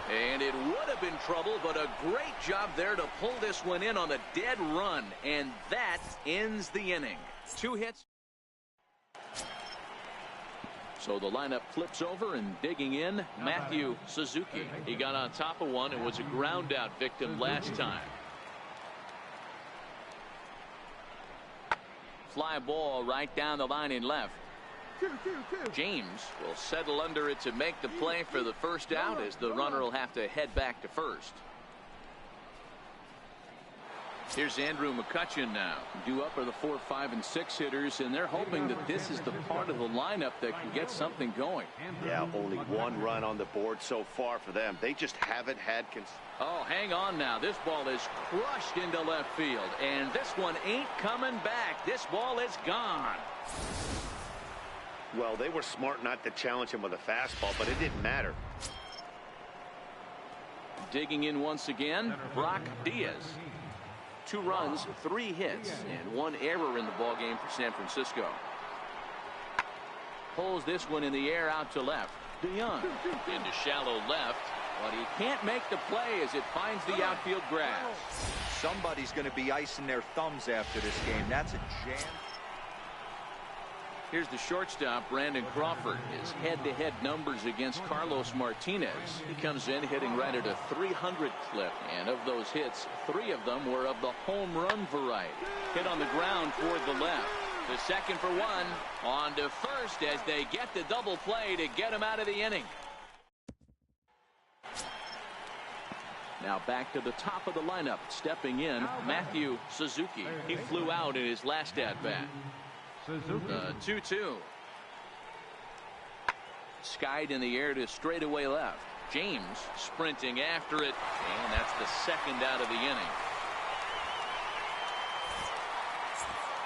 And it would have been trouble, but a great job there to pull this one in on a dead run. And that ends the inning. 2 hits. So the lineup flips over, and digging in, Matthew Suzuki. He got on top of one and was a ground out victim last time. Fly ball right down the line in left. James will settle under it to make the play for the first out, as the runner will have to head back to first. Here's Andrew McCutchen now. Due up are the 4, 5, and 6 hitters, and they're hoping that this is the part of the lineup that can get something going. Yeah, only 1 run on the board so far for them. They just haven't had. Oh, hang on now. This ball is crushed into left field, and this one ain't coming back. This ball is gone. Well, they were smart not to challenge him with a fastball, but it didn't matter. Digging in once again, Brock Diaz. 2 runs, 3 hits, and 1 error in the ballgame for San Francisco. Pulls this one in the air out to left. DeYoung into shallow left, but he can't make the play as it finds the outfield grass. Somebody's going to be icing their thumbs after this game. That's a jam. Here's the shortstop, Brandon Crawford. His head-to-head numbers against Carlos Martinez. He comes in hitting right at a 300 clip, and of those hits, 3 of them were of the home run variety. Hit on the ground toward the left. The second for 1. On to first as they get the double play to get him out of the inning. Now back to the top of the lineup. Stepping in, Matthew Suzuki. He flew out in his last at-bat. 2-2. Skied in the air to straightaway left. James sprinting after it, and that's the second out of the inning.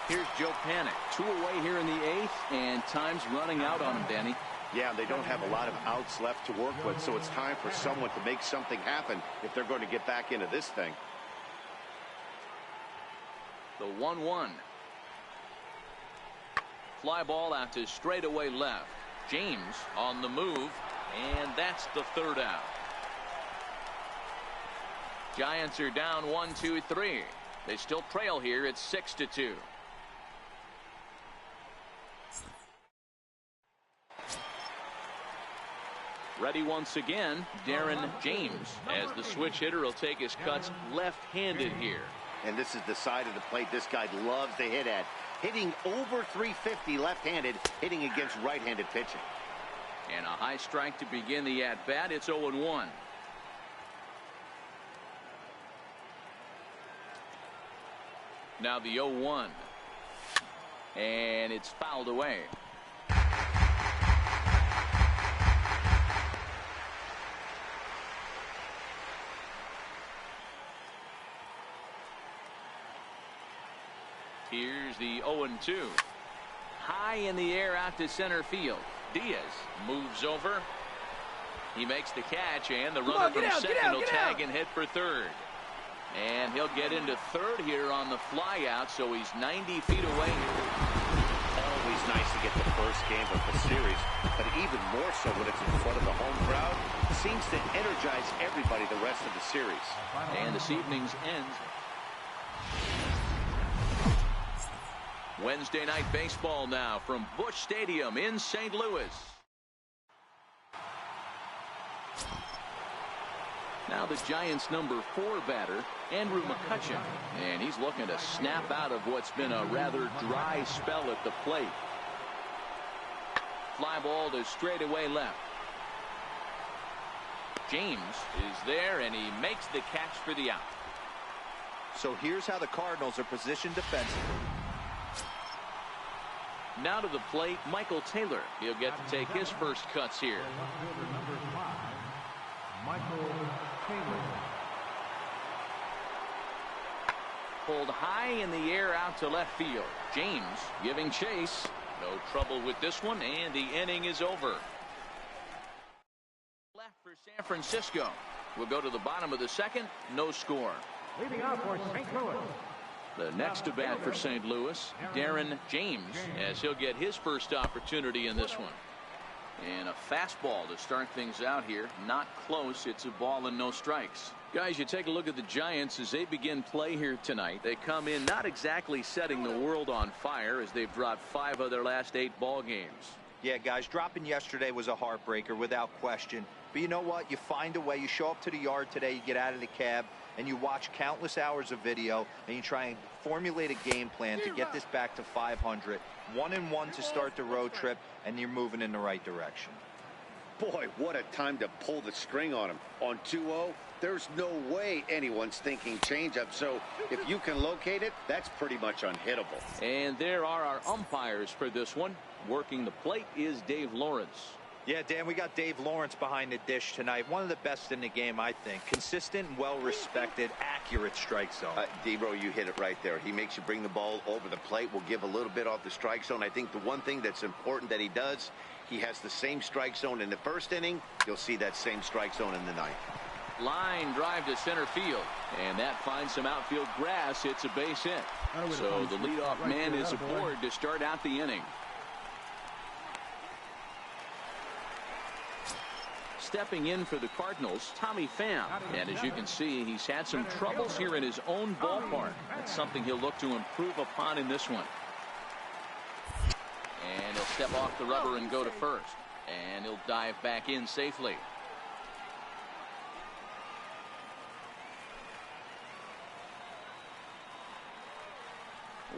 Here's Joe Panic. 2 away here in the 8th, and time's running out on him, Danny. Yeah, they don't have a lot of outs left to work with, so it's time for someone to make something happen if they're going to get back into this thing. The 1-1. Fly ball out to straightaway left. James on the move, and that's the 3rd out. Giants are down 1-2-3. They still trail here at 6-2. Ready once again, Darren James, as the switch hitter will take his cuts left-handed here. And this is the side of the plate this guy loves to hit at. Hitting over 350 left-handed, hitting against right-handed pitching. And a high strike to begin the at-bat. It's 0-1. Now the 0-1. And it's fouled away. Here's the 0-2. High in the air out to center field. Diaz moves over. He makes the catch, and the runner from second will tag and hit for third. And he'll get into third here on the fly out, so he's 90 feet away. Always nice to get the first game of the series, but even more so when it's in front of the home crowd. Seems to energize everybody the rest of the series. And this evening's ends. Wednesday night baseball now from Busch Stadium in St. Louis. Now the Giants' number 4 batter, Andrew McCutchen, and he's looking to snap out of what's been a rather dry spell at the plate. Fly ball to straightaway left. James is there, and he makes the catch for the out. So here's how the Cardinals are positioned defensively. Now to the plate, Michael Taylor. He'll get to take his first cuts here. Number 5, Michael Taylor. Pulled high in the air out to left field. James giving chase. No trouble with this one, and the inning is over. Left for San Francisco. We'll go to the bottom of the second. No score. Leading off for St. Louis. The next to bat for St. Louis, Darren James, as he'll get his first opportunity in this one. And a fastball to start things out here. Not close. It's a ball and no strikes. Guys, you take a look at the Giants as they begin play here tonight. They come in not exactly setting the world on fire as they've dropped 5 of their last 8 ball games. Yeah, guys, dropping yesterday was a heartbreaker without question. But you know what? You find a way. You show up to the yard today, you get out of the cab, and you watch countless hours of video, and you try and formulate a game plan to get this back to 500. 1-1 to start the road trip, and you're moving in the right direction. Boy, what a time to pull the string on him. On 2-0, there's no way anyone's thinking changeup. So if you can locate it, that's pretty much unhittable. And there are our umpires for this one. Working the plate is Dave Lawrence. Yeah, Dan, we got Dave Lawrence behind the dish tonight. One of the best in the game, I think. Consistent, well-respected, accurate strike zone. D-Bro, you hit it right there. He makes you bring the ball over the plate. We'll give a little bit off the strike zone. I think the one thing that's important that he does, he has the same strike zone in the first inning. You'll see that same strike zone in the ninth. Line drive to center field. And that finds some outfield grass. It's a base hit. So the leadoff man is aboard to start out the inning. Stepping in for the Cardinals, Tommy Pham. And as you can see, he's had some troubles here in his own ballpark. That's something he'll look to improve upon in this one. And he'll step off the rubber and go to first. And he'll dive back in safely.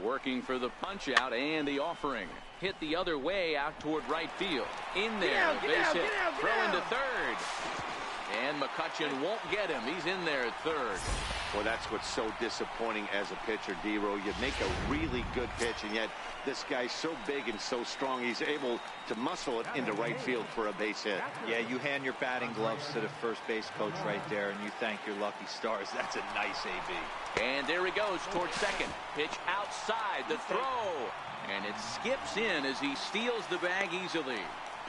Working for the punch out and the offering. Hit the other way out toward right field. In there, base hit. Throw into third. And McCutchen won't get him. He's in there at third. Well, that's what's so disappointing as a pitcher, D-Row. You make a really good pitch, and yet this guy's so big and so strong, he's able to muscle it into right field for a base hit. Yeah, you hand your batting gloves to the first base coach right there, and you thank your lucky stars. That's a nice AB. And there he goes towards second. Pitch outside the throw. And it skips in as he steals the bag easily.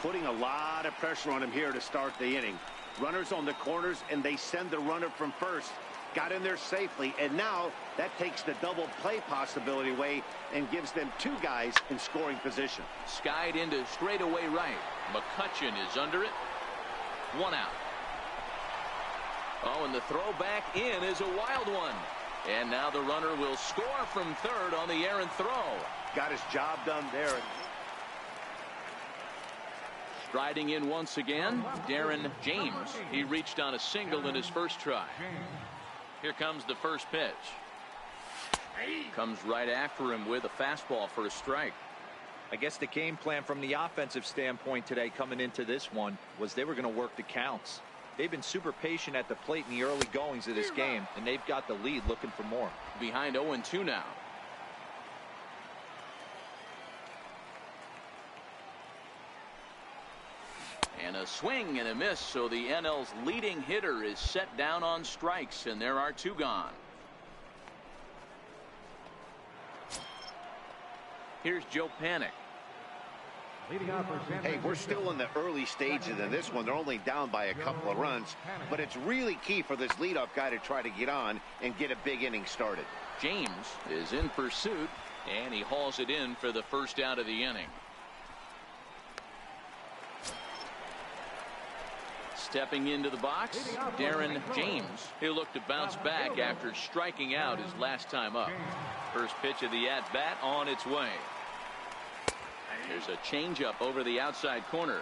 Putting a lot of pressure on him here to start the inning. Runners on the corners, and they send the runner from first. Got in there safely, and now that takes the double play possibility away and gives them two guys in scoring position. Skied into straightaway right. McCutchen is under it. One out. Oh, and the throw back in is a wild one. And now the runner will score from third on the errant throw. Got his job done there. Striding in once again, Darren James. He reached on a single in his first try. Here comes the first pitch. Comes right after him with a fastball for a strike. I guess the game plan from the offensive standpoint today coming into this one was they were going to work the counts. They've been super patient at the plate in the early goings of this game, and they've got the lead looking for more. Behind 0-2 now. And a swing and a miss, so the NL's leading hitter is set down on strikes, and there are two gone. Here's Joe Panic. Hey, we're still in the early stages of this one. They're only down by a couple of runs, but it's really key for this leadoff guy to try to get on and get a big inning started. James is in pursuit, and he hauls it in for the first out of the inning. Stepping into the box, Darren James. He'll look to bounce back after striking out his last time up. First pitch of the at-bat on its way. There's a changeup over the outside corner.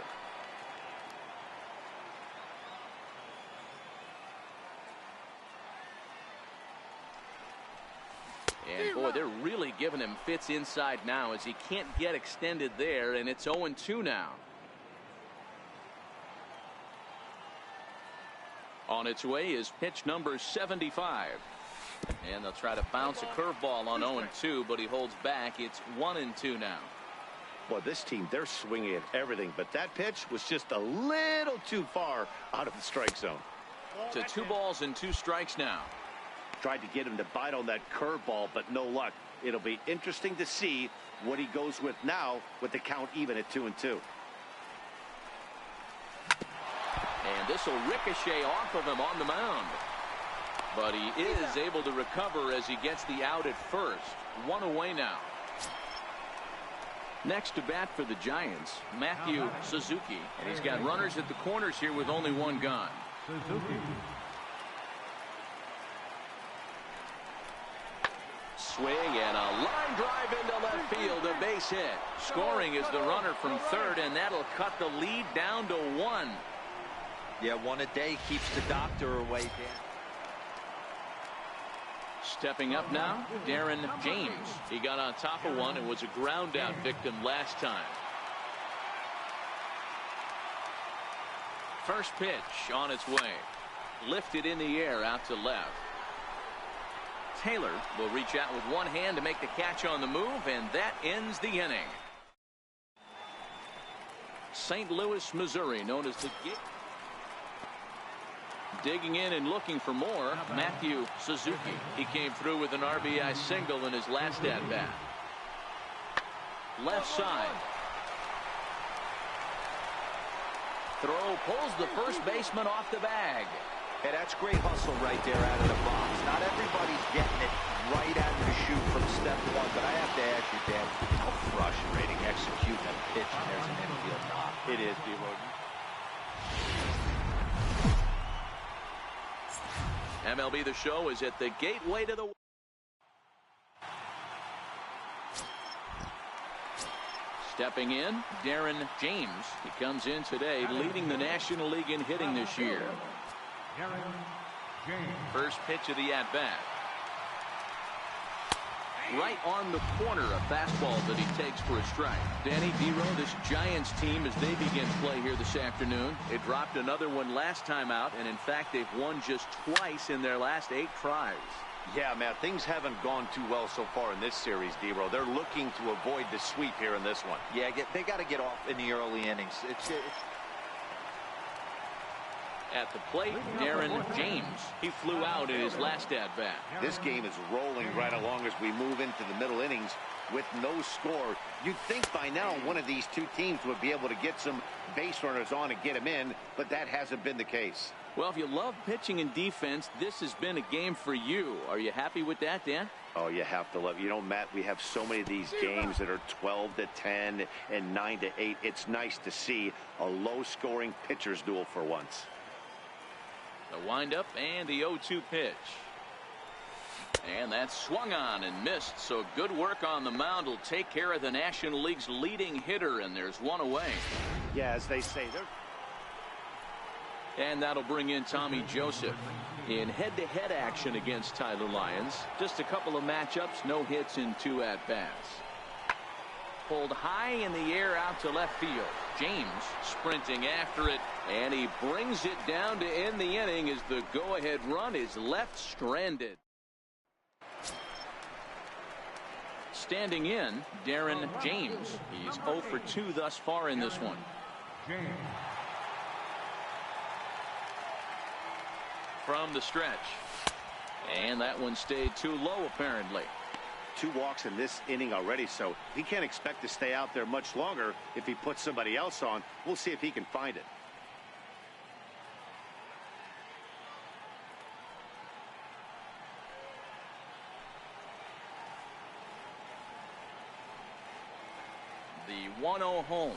And boy, they're really giving him fits inside now as he can't get extended there, and it's 0-2 now. On its way is pitch number 75. And they'll try to bounce a curveball on 0-2, but he holds back. It's 1-2 now. Boy, this team, they're swinging at everything, but that pitch was just a little too far out of the strike zone. To 2 balls and 2 strikes now. Tried to get him to bite on that curveball, but no luck. It'll be interesting to see what he goes with now with the count even at 2-2. And this will ricochet off of him on the mound. But he is able to recover as he gets the out at first. 1 away now. Next to bat for the Giants, Matthew Suzuki. And he's got runners at the corners here with only 1 gone. Swing and a line drive into left field, a base hit. Scoring is the runner from third, and that'll cut the lead down to 1. Yeah, 1 a day keeps the doctor away, Dan. Stepping up now, Darren James. He got on top of one and was a ground out victim last time. First pitch on its way. Lifted in the air out to left. Taylor will reach out with one hand to make the catch on the move, and that ends the inning. St. Louis, Missouri, known as the Gate. Digging in and looking for more, Matthew Suzuki. He came through with an RBI single in his last at-bat. Left side. Throw pulls the first baseman off the bag. Hey, that's great hustle right there out of the box. Not everybody's getting it right out of the chute from step one, but I have to ask you, Dan, how frustrating executing a pitch and there's an infield knock. It is, D-Roden. MLB The Show is at the gateway to the... Stepping in, Darren James. He comes in today leading the National League in hitting this year. First pitch of the at-bat. Right on the corner, a fastball that he takes for a strike. Danny D-Row, this Giants team, as they begin play here this afternoon, it dropped another one last time out, and in fact they've won just twice in their last 8 tries. Yeah, Matt, things haven't gone too well so far in this series, D-Row. They're looking to avoid the sweep here in this one. Yeah, they got to get off in the early innings. At the plate, Darren James. He flew out in his last at-bat. This game is rolling right along as we move into the middle innings with no score. You'd think by now one of these two teams would be able to get some base runners on and get them in, but that hasn't been the case. Well, if you love pitching and defense, this has been a game for you. Are you happy with that, Dan? Oh, you have to love. You know, Matt, we have so many of these games that are 12-10 and 9-8. It's nice to see a low-scoring pitcher's duel for once. The windup and the 0-2 pitch. And that's swung on and missed, so good work on the mound will take care of the National League's leading hitter, and there's one away. Yeah, as they say, they're... And that'll bring in Tommy Joseph in head-to-head action against Tyler Lyons. Just a couple of matchups, no hits in 2 at-bats. Pulled high in the air out to left field. James sprinting after it, and he brings it down to end the inning as the go-ahead run is left stranded. Standing in, Darren James. He's 0 for 2 thus far in this one. From the stretch. And that one stayed too low, apparently. 2 walks in this inning already, so he can't expect to stay out there much longer if he puts somebody else on. We'll see if he can find it. The 1-0 home.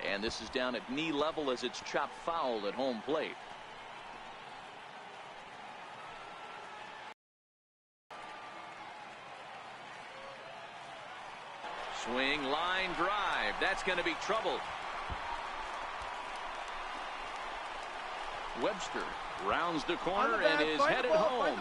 And this is down at knee level as it's chopped foul at home plate. Swing, line drive. That's going to be trouble. Webster rounds the corner and is headed home.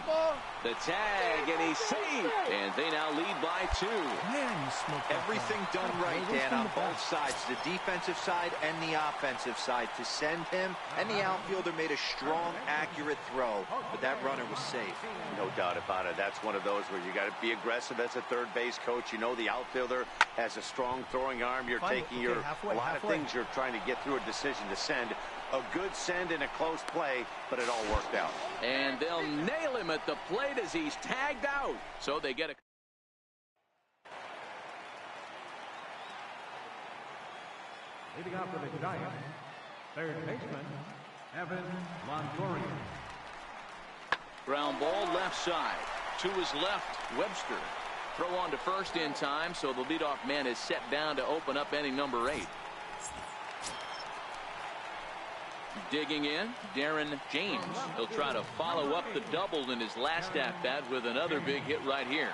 The tag, and he's safe. And they now lead by 2. Man, you smoked everything done right, Dan, on both sides, the defensive side and the offensive side. To send him and the outfielder made a strong, accurate throw, but that runner was safe. No doubt about it. That's one of those where you got to be aggressive as a third base coach. You know the outfielder has a strong throwing arm. You're taking a lot of things you're trying to get through a decision to send. A good send and a close play, but it all worked out. And they'll nail him at the plate as he's tagged out. So they get a... Leading off for the Giants, third baseman, Evan Longoria. Ground ball left side. To his left, Webster. Throw on to first in time, so the leadoff man is set down to open up inning number 8. Digging in, Darren James. He'll try to follow up the double in his last at-bat with another big hit right here.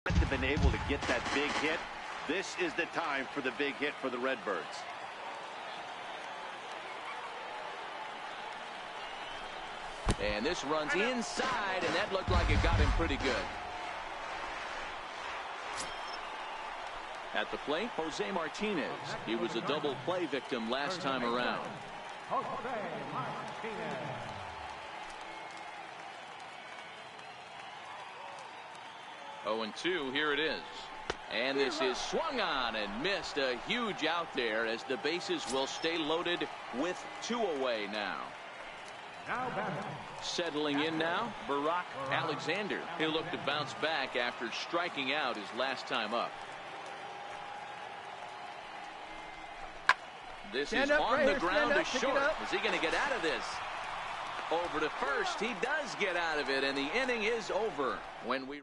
Have been able to get that big hit. This is the time for the big hit for the Redbirds. And this runs inside, and that looked like it got him pretty good. At the plate, Jose Martinez. He was a double play victim last time around. Jose Martinez. 0-2, here it is. And this is swung on and missed. A huge out there as the bases will stay loaded with 2 away now. Now batting. Settling in now, Barack Alexander. He'll look to bounce back after striking out his last time up. This is on the ground to short. Is he going to get out of this? Over to first. He does get out of it, and the inning is over. He's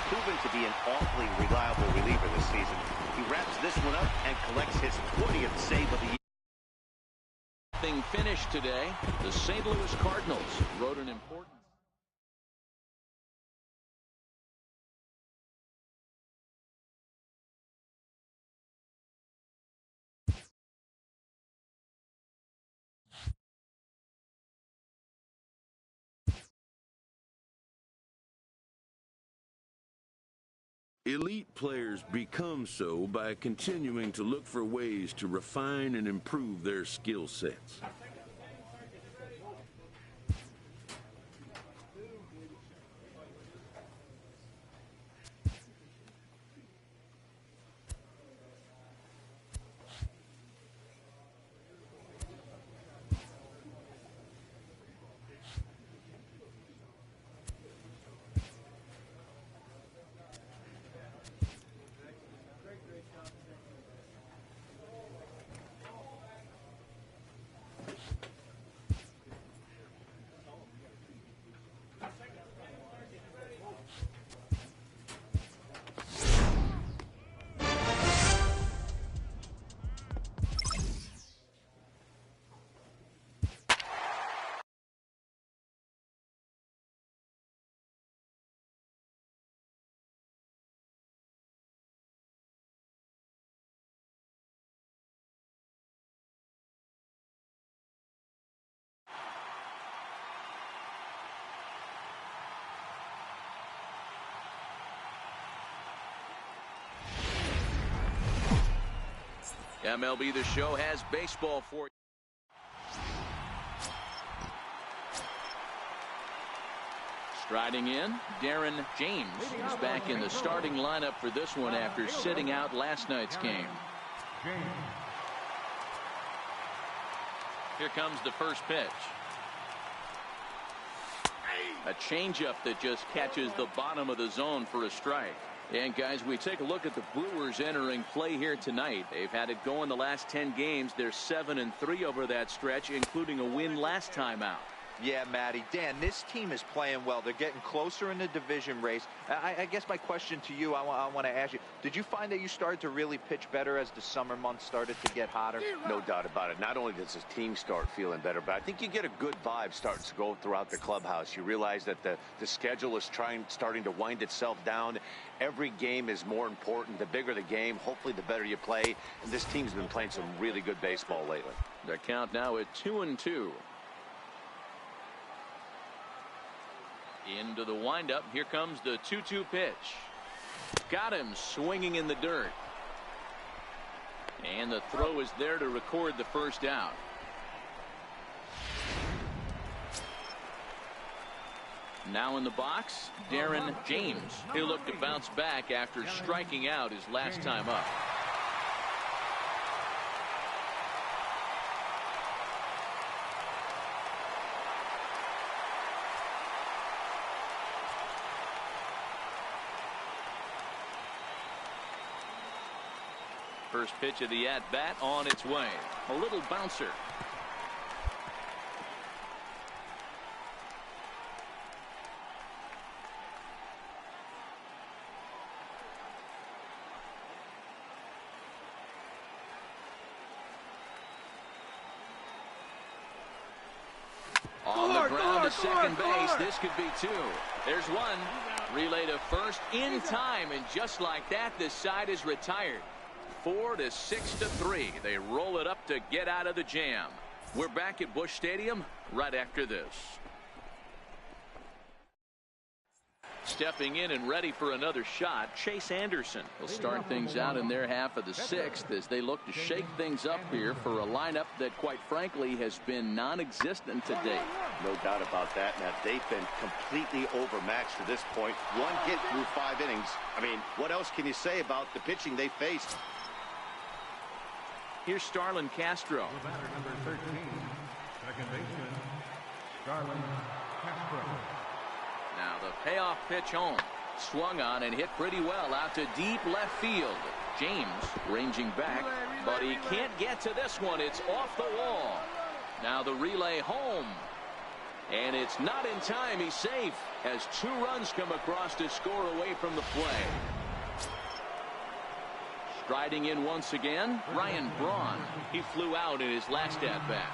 proven to be an awfully reliable reliever this season. He wraps this one up and collects his 20th save of the year. Thing finished today. The St. Louis Cardinals wrote an important. Elite players become so by continuing to look for ways to refine and improve their skill sets. MLB The Show has baseball for you. Striding in, Darren James is back in the starting lineup for this one after sitting out last night's game. Here comes the first pitch. A changeup that just catches the bottom of the zone for a strike. And guys, we take a look at the Brewers entering play here tonight. They've had it going the last 10 games. They're 7-3 over that stretch, including a win last time out. Yeah, Matty. Dan, this team is playing well. They're getting closer in the division race. I guess my question to you, I want to ask you, did you find that you started to really pitch better as the summer months started to get hotter? No doubt about it. Not only does the team start feeling better, but I think you get a good vibe starting to go throughout the clubhouse. You realize that the schedule is starting to wind itself down. Every game is more important. The bigger the game, hopefully the better you play. And this team's been playing some really good baseball lately. The count now at 2-2. Into the windup. Here comes the 2-2 pitch. Got him swinging in the dirt. And the throw is there to record the first out. Now in the box, Darren James. He'll look to bounce back after striking out his last time up. First pitch of the at-bat on its way. A little bouncer. On the ground to second base. This could be two. There's one. Relay to first in time, and just like that, this side is retired. 4-6-3. They roll it up to get out of the jam. We're back at Busch Stadium right after this. Stepping in and ready for another shot, Chase Anderson will start things out in their half of the sixth as they look to shake things up here for a lineup that, quite frankly, has been non-existent to date. No doubt about that, Matt. They've been completely overmatched to this point. One hit through 5 innings. I mean, what else can you say about the pitching they faced? Here's Starlin Castro. The batter, number 13, second baseman, Starlin Castro. Now the payoff pitch home. Swung on and hit pretty well out to deep left field. James ranging back, but he can't get to this one. It's off the wall. Now the relay home. And it's not in time. He's safe as 2 runs come across to score away from the play. Striding in once again, Ryan Braun. He flew out in his last at-bat.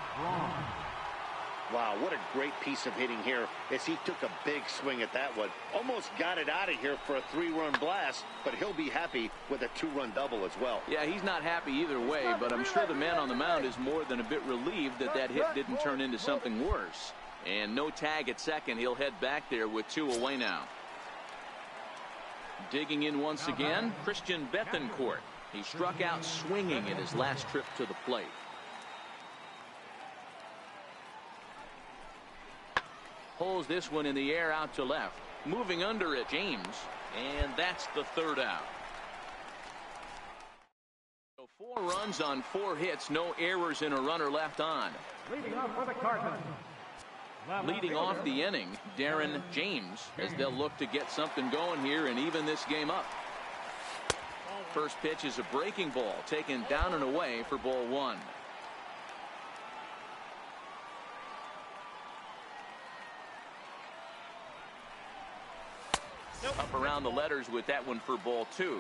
Wow, what a great piece of hitting here as he took a big swing at that one. Almost got it out of here for a 3-run blast, but he'll be happy with a 2-run double as well. Yeah, he's not happy either way, but I'm sure the man on the mound is more than a bit relieved that that hit didn't turn into something worse. And no tag at second. He'll head back there with 2 away now. Digging in once again, Christian Bethancourt. He struck out swinging in his last trip to the plate. Pulls this one in the air out to left. Moving under it, James. And that's the 3rd out. So 4 runs on 4 hits. No errors and a runner left on. Leading off for the Cardinals. Leading off the inning, Darren James, as they'll look to get something going here and even this game up. First pitch is a breaking ball taken down and away for ball 1. Up around the letters with that one for ball 2.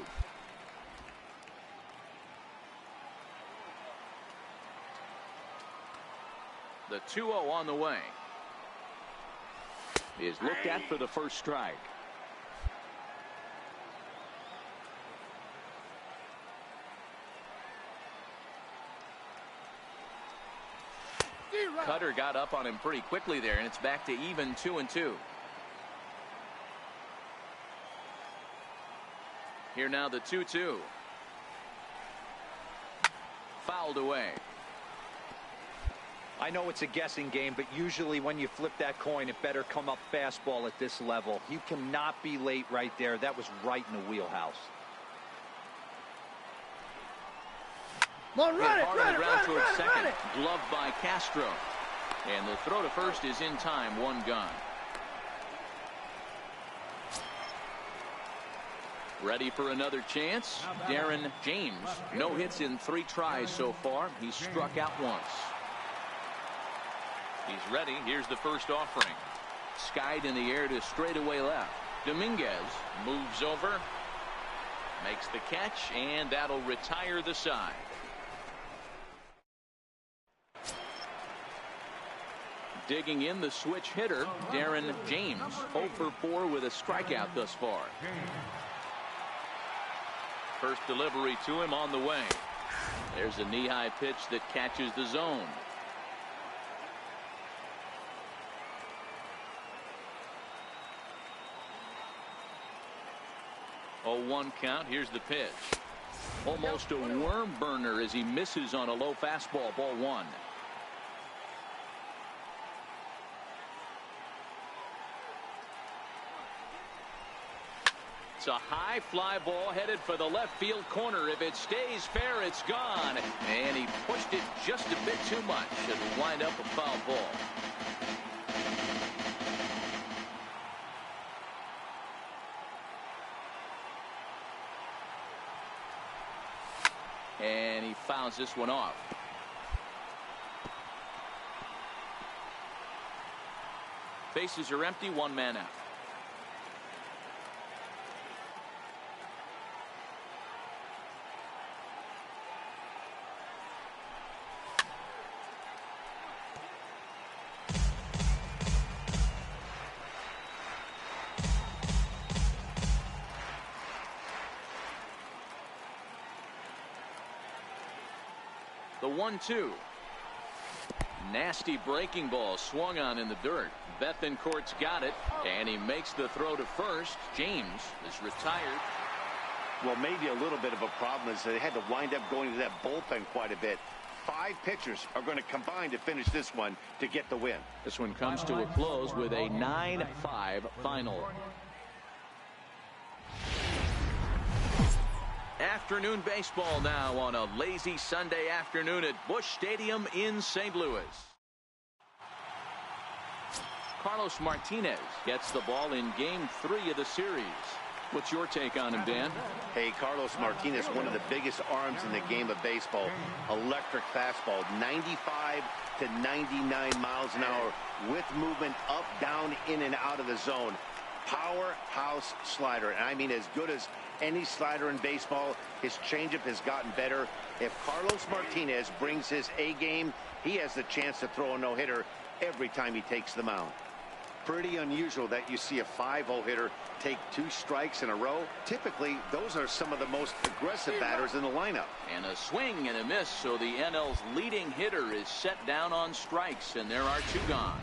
The 2-0 on the way. Is looked at for the first strike. Cutter got up on him pretty quickly there, and it's back to even 2-2. Here now the 2-2. Fouled away. I know it's a guessing game, but usually when you flip that coin, it better come up fastball at this level. You cannot be late right there. That was right in the wheelhouse. Run it, second. Gloved by Castro. And the throw to first is in time. 1 gone. Ready for another chance. Darren James. No hits in 3 tries so far. He's struck out once. He's ready. Here's the first offering. Skied in the air to straightaway left. Dominguez moves over. Makes the catch, and that'll retire the side. Digging in the switch hitter, Darren James. 0 for 4 with a strikeout thus far. First delivery to him on the way. There's a knee-high pitch that catches the zone. 0-1 count. Here's the pitch. Almost a worm burner as he misses on a low fastball. Ball 1. It's a high fly ball headed for the left field corner. If it stays fair, it's gone. And he pushed it just a bit too much. It'll wind up a foul ball. And he fouls this one off. Bases are empty. 1 man out. The 1-2. Nasty breaking ball swung on in the dirt. Bethencourt's got it, and he makes the throw to first. James is retired. Well, maybe a little bit of a problem is they had to wind up going to that bullpen quite a bit. 5 pitchers are going to combine to finish this one to get the win. This one comes to a close with a 9-5 final. Afternoon baseball now on a lazy Sunday afternoon at Busch Stadium in St. Louis. Carlos Martinez gets the ball in Game 3 of the series. What's your take on him, Dan? Hey, Carlos Martinez, one of the biggest arms in the game of baseball. Electric fastball, 95 to 99 miles an hour with movement up, down, in, and out of the zone. Powerhouse slider, and I mean as good as any slider in baseball. His changeup has gotten better. If Carlos Martinez brings his A game, he has the chance to throw a no-hitter every time he takes the mound. Pretty unusual that you see a 5-hole hitter take 2 strikes in a row. Typically, those are some of the most aggressive batters in the lineup. And a swing and a miss, so the NL's leading hitter is set down on strikes, and there are 2 gone.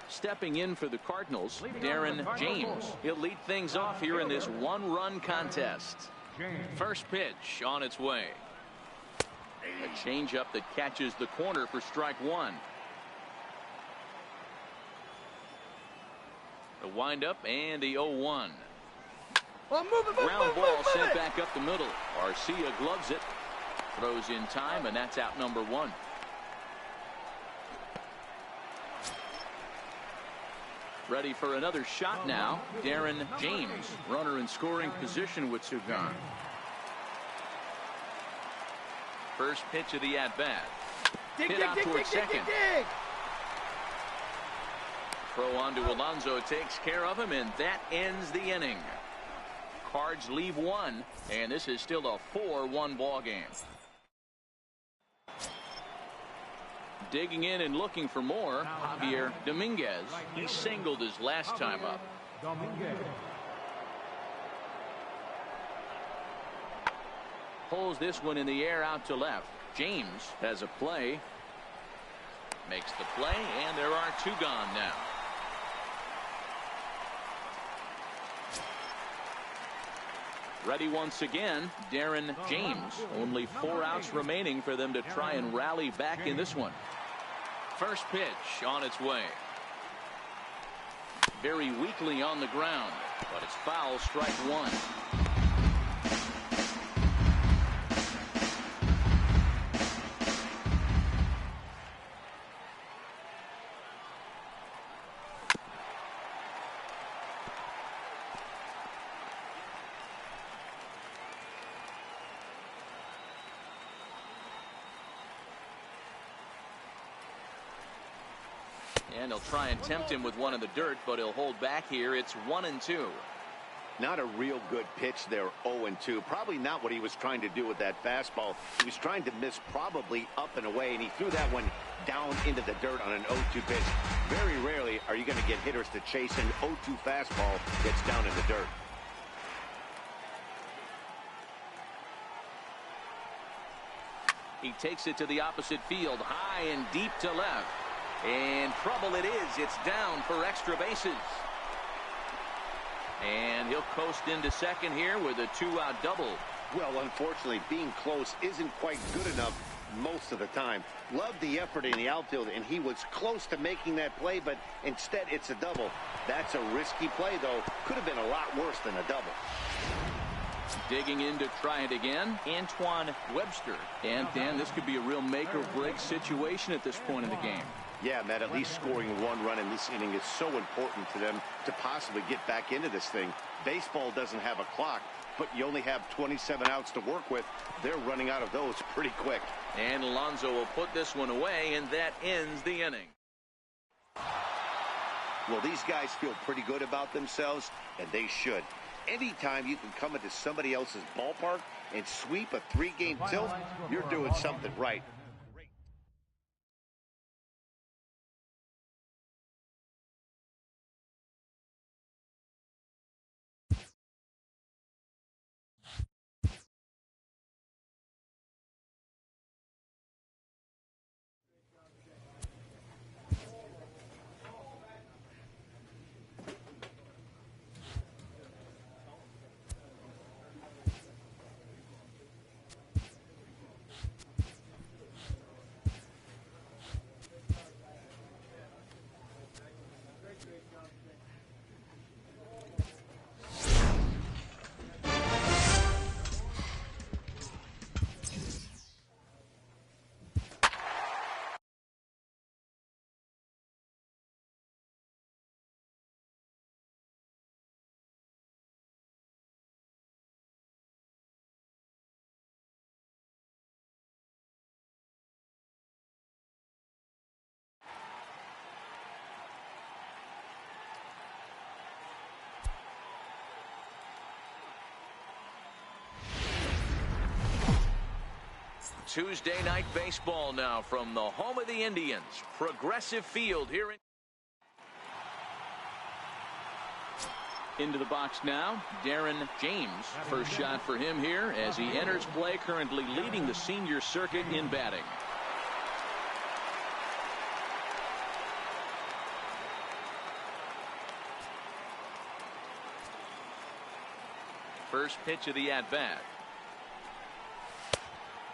Stepping in for the Cardinals, Darren James. He'll lead things off here in this 1-run contest. First pitch on its way. A changeup that catches the corner for strike 1. The windup and the 0-1. Ground ball sent back up the middle. Arcia gloves it. Throws in time, and that's out number 1. Ready for another shot now. Darren James, runner in scoring position with 2 gone. First pitch of the at-bat. Hit out towards second. Throw on to Alonso takes care of him, and that ends the inning. Cards leave 1, and this is still a 4-1 ball game. Digging in and looking for more, Javier Dominguez. He singled his last time up. Pulls this one in the air out to left. James has a play. Makes the play, and there are 2 gone now. Ready once again, Darren James. Only 4 outs remaining for them to try and rally back in this one. First pitch on its way. Very weakly on the ground, but it's foul, strike 1. And they'll try and tempt him with one in the dirt, but he'll hold back here. It's 1-2. Not a real good pitch there, 0-2. Probably not what he was trying to do with that fastball. He was trying to miss probably up and away, and he threw that one down into the dirt on an 0-2 pitch. Very rarely are you going to get hitters to chase an 0-2 fastball that's down in the dirt. He takes it to the opposite field, high and deep to left. And trouble it is. It's down for extra bases. And he'll coast into second here with a 2-out double. Well, unfortunately, being close isn't quite good enough most of the time. Loved the effort in the outfield, and he was close to making that play, but instead it's a double. That's a risky play, though. Could have been a lot worse than a double. Digging in to try it again, Antoine Webster. And, Dan, this could be a real make-or-break situation at this point in the game. Yeah, Matt, at least scoring 1 run in this inning is so important to them to possibly get back into this thing. Baseball doesn't have a clock, but you only have 27 outs to work with. They're running out of those pretty quick. And Alonso will put this one away, and that ends the inning. Well, these guys feel pretty good about themselves, and they should. Anytime you can come into somebody else's ballpark and sweep a 3-game tilt, you're doing something right. Tuesday night baseball now from the home of the Indians, Progressive Field here into the box now. Darren James, first shot for him here as he enters play, currently leading the senior circuit in batting. First pitch of the at-bat.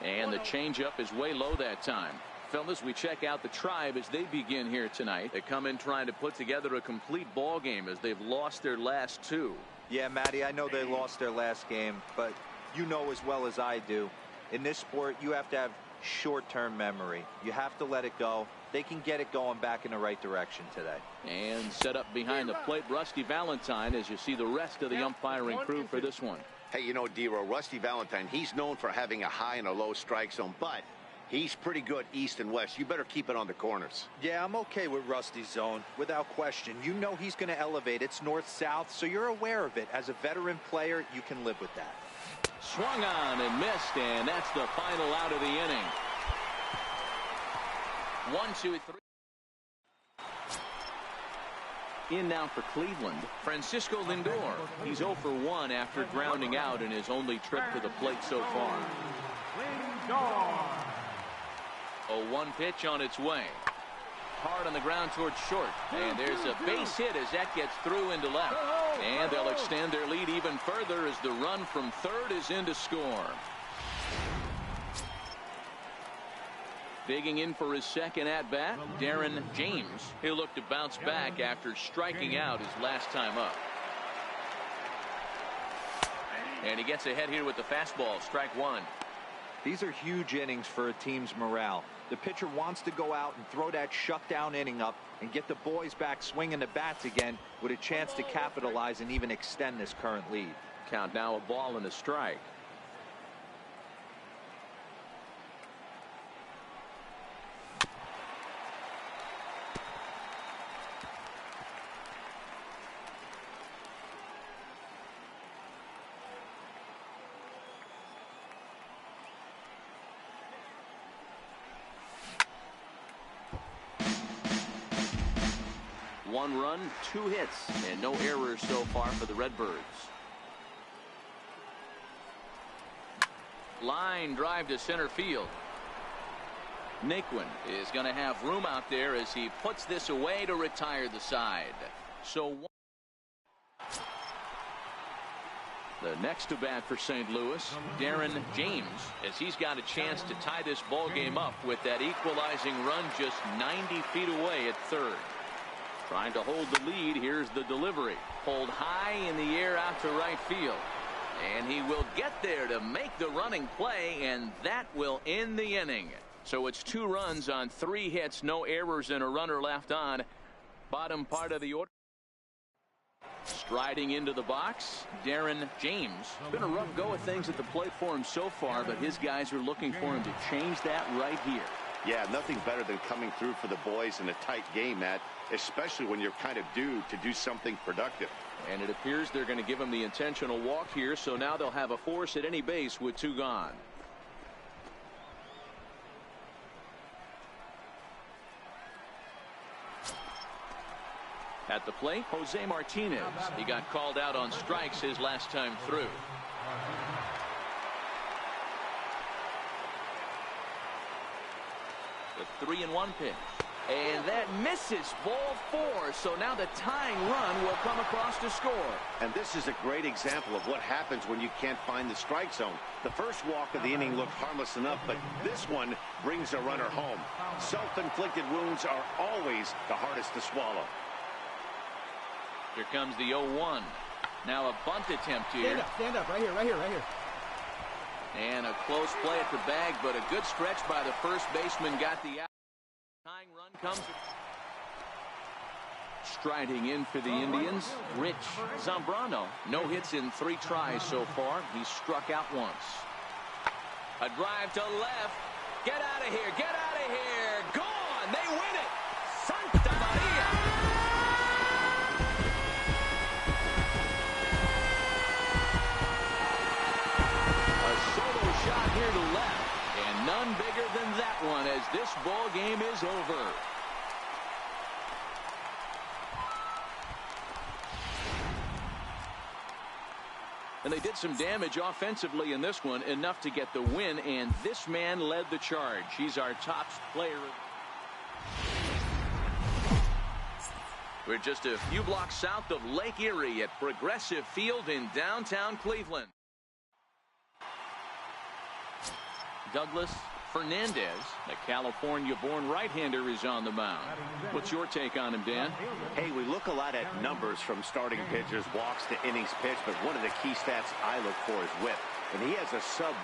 And the changeup is way low that time. Fellas, we check out the Tribe as they begin here tonight. They come in trying to put together a complete ball game as they've lost their last two. Yeah, Matty, I know they lost their last game, but you know as well as I do, in this sport, you have to have short-term memory. You have to let it go. They can get it going back in the right direction today. And set up behind the plate, Rusty Valentine, as you see the rest of the umpiring crew for this one. Hey, you know, D-Row, Rusty Valentine, he's known for having a high and a low strike zone, but he's pretty good east and west. You better keep it on the corners. Yeah, I'm okay with Rusty's zone, without question. You know he's going to elevate. It's north-south, so you're aware of it. As a veteran player, you can live with that. Swung on and missed, and that's the final out of the inning. 1, 2, 3. In now for Cleveland, Francisco Lindor. He's 0 for 1 after grounding out in his only trip to the plate so far. A 1 pitch on its way. Hard on the ground towards short. And there's a base hit as that gets through into left. And they'll extend their lead even further as the run from third is in to score. Digging in for his second at-bat, Darren James. He'll look to bounce back after striking out his last time up. And he gets ahead here with the fastball, strike one. These are huge innings for a team's morale. The pitcher wants to go out and throw that shutdown inning up and get the boys back swinging the bats again with a chance to capitalize and even extend this current lead. Count now a ball and a strike. One run, 2 hits, and no errors so far for the Redbirds. Line drive to center field. Naquin is going to have room out there as he puts this away to retire the side. So the next to bat for St. Louis, Darren James, as he's got a chance to tie this ball game up with that equalizing run just 90 feet away at third. Trying to hold the lead. Here's the delivery. Pulled high in the air out to right field. And he will get there to make the running play, and that will end the inning. So it's 2 runs on 3 hits, no errors, and a runner left on. Bottom part of the order. Striding into the box, Darren James. Been a rough go of things at the plate for him so far, but his guys are looking for him to change that right here. Yeah, nothing better than coming through for the boys in a tight game, Matt, especially when you're kind of due to do something productive. And it appears they're going to give him the intentional walk here, so now they'll have a force at any base with 2 gone. At the plate, Jose Martinez. He got called out on strikes his last time through. The 3-1 pitch. And that misses, ball 4. So now the tying run will come across to score. And this is a great example of what happens when you can't find the strike zone. The first walk of the inning looked harmless enough, but this one brings a runner home. Self-inflicted wounds are always the hardest to swallow. Here comes the 0-1. Now a bunt attempt here. Stand up, right here, right here, right here. And a close play at the bag, but a good stretch by the first baseman got the out. Tying run comes. Striding in for the Indians, Rich Zambrano. No hits in 3 tries so far. He's struck out once. A drive to left. Get out of here, get out of here. Gone, they win it. Santa Maria. A solo shot here to left. And None bigger than that one as this ball game is over. And they did some damage offensively in this one, enough to get the win, and this man led the charge. He's our top player. We're just a few blocks south of Lake Erie at Progressive Field in downtown Cleveland. Douglas Fernandez, the California-born right-hander, is on the mound. What's your take on him, Dan? Hey, we look a lot at numbers from starting pitchers, walks to innings pitched, but one of the key stats I look for is whip. And he has a sub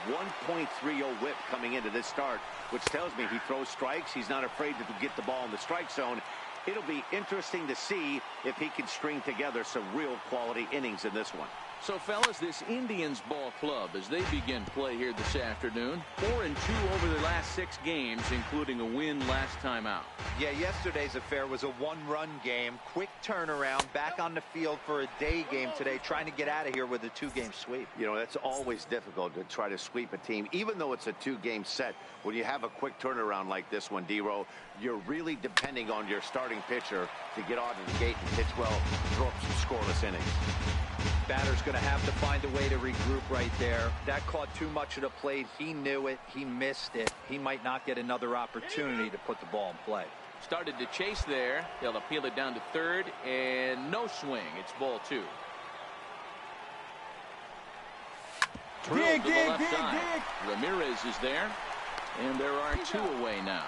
1.30 whip coming into this start, which tells me he throws strikes. He's not afraid to get the ball in the strike zone. It'll be interesting to see if he can string together some real quality innings in this one. So, fellas, this Indians ball club, as they begin play here this afternoon, 4-2 over their last 6 games, including a win last time out. Yeah, yesterday's affair was a one-run game. Quick turnaround, back on the field for a day game today, trying to get out of here with a 2-game sweep. You know, that's always difficult to try to sweep a team, even though it's a 2-game set. When you have a quick turnaround like this one, D-Row, you're really depending on your starting pitcher to get out of the gate and pitch well, throw up some scoreless innings. Batter's going to have to find a way to regroup right there. That caught too much of the plate. He knew it. He missed it. He might not get another opportunity to put the ball in play. Started to chase there. They'll appeal it down to third, and no swing. It's ball 2. Drilled to the left side. Ramirez is there, and there are 2 away now.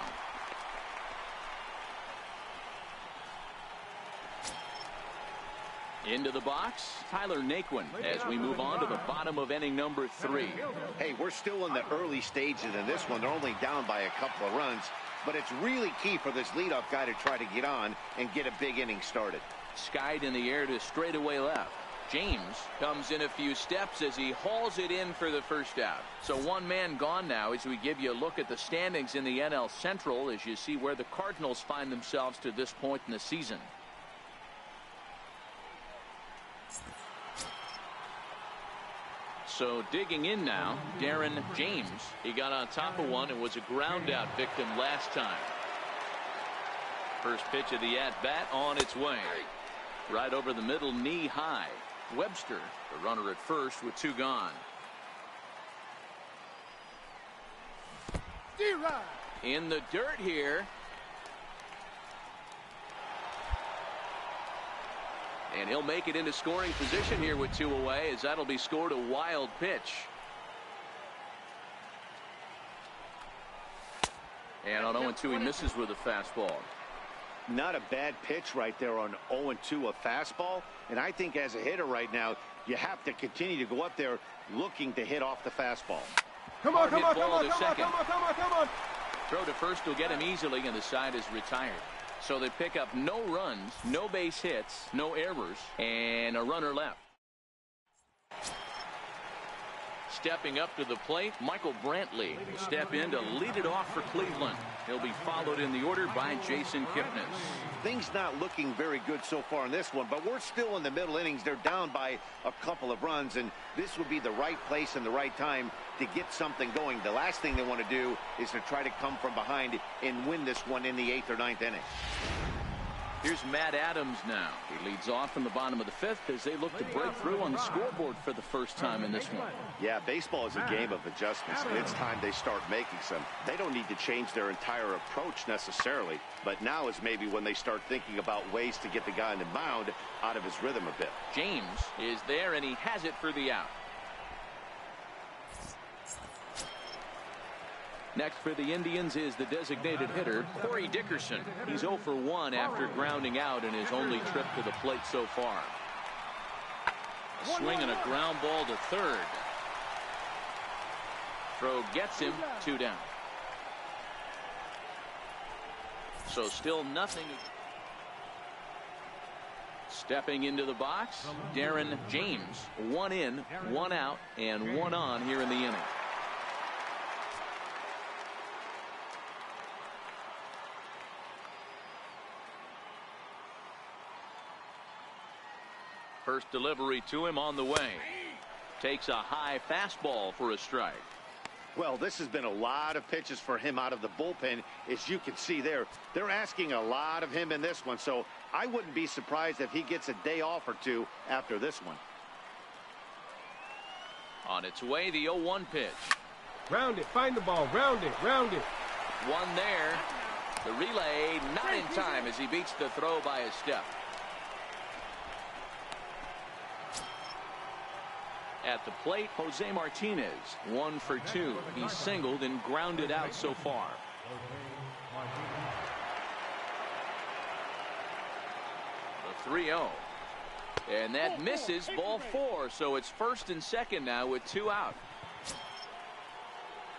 Into the box, Tyler Naquin, as we move on to the bottom of inning number 3. Hey, we're still in the early stages in this one. They're only down by a couple of runs, but it's really key for this leadoff guy to try to get on and get a big inning started. Skied in the air to straightaway left. James comes in a few steps as he hauls it in for the first out. So one man gone now as we give you a look at the standings in the NL Central as you see where the Cardinals find themselves to this point in the season. So digging in now, Darren James. He got on top of one and was a ground out victim last time. First pitch of the at-bat on its way. Right over the middle, knee high. Webster, the runner at first with 2 gone. In the dirt here. And he'll make it into scoring position here with 2 away as that'll be scored a wild pitch. And on 0-2 he misses with a fastball. Not a bad pitch right there on 0-2, a fastball. And I think as a hitter right now, you have to continue to go up there looking to hit off the fastball. Come on. Throw to first will get him easily, and the side is retired. So they pick up no runs, no base hits, no errors, and a runner left. Stepping up to the plate, Michael Brantley will step in to lead it off for Cleveland. He'll be followed in the order by Jason Kipnis. Things not looking very good so far in this one, but we're still in the middle innings. They're down by a couple of runs, and this would be the right place and the right time to get something going. The last thing they want to do is to try to come from behind and win this one in the 8th or 9th inning. Here's Matt Adams now. He leads off in the bottom of the 5th as they look to break through on the scoreboard for the first time in this one. Yeah, baseball is a game of adjustments, and it's time they start making some. They don't need to change their entire approach necessarily, but now is maybe when they start thinking about ways to get the guy on the mound out of his rhythm a bit. James is there, and he has it for the out. Next for the Indians is the designated hitter, Corey Dickerson. He's 0 for 1 after grounding out in his only trip to the plate so far. A swing and a ground ball to third. Throw gets him, 2 down. So still nothing. Stepping into the box, Darren James. 1 in, 1 out, and 1 on here in the inning. First delivery to him on the way. Takes a high fastball for a strike. Well, this has been a lot of pitches for him out of the bullpen. As you can see there, they're asking a lot of him in this one. So I wouldn't be surprised if he gets a day off or two after this one. On its way, the 0-1 pitch. Round it, find the ball, round it, round it. One there. The relay not in time as he beats the throw by a step. At the plate, Jose Martinez, 1 for 2. He's singled and grounded out so far. The 3-0. And that misses, ball 4. So it's first and second now with 2 out.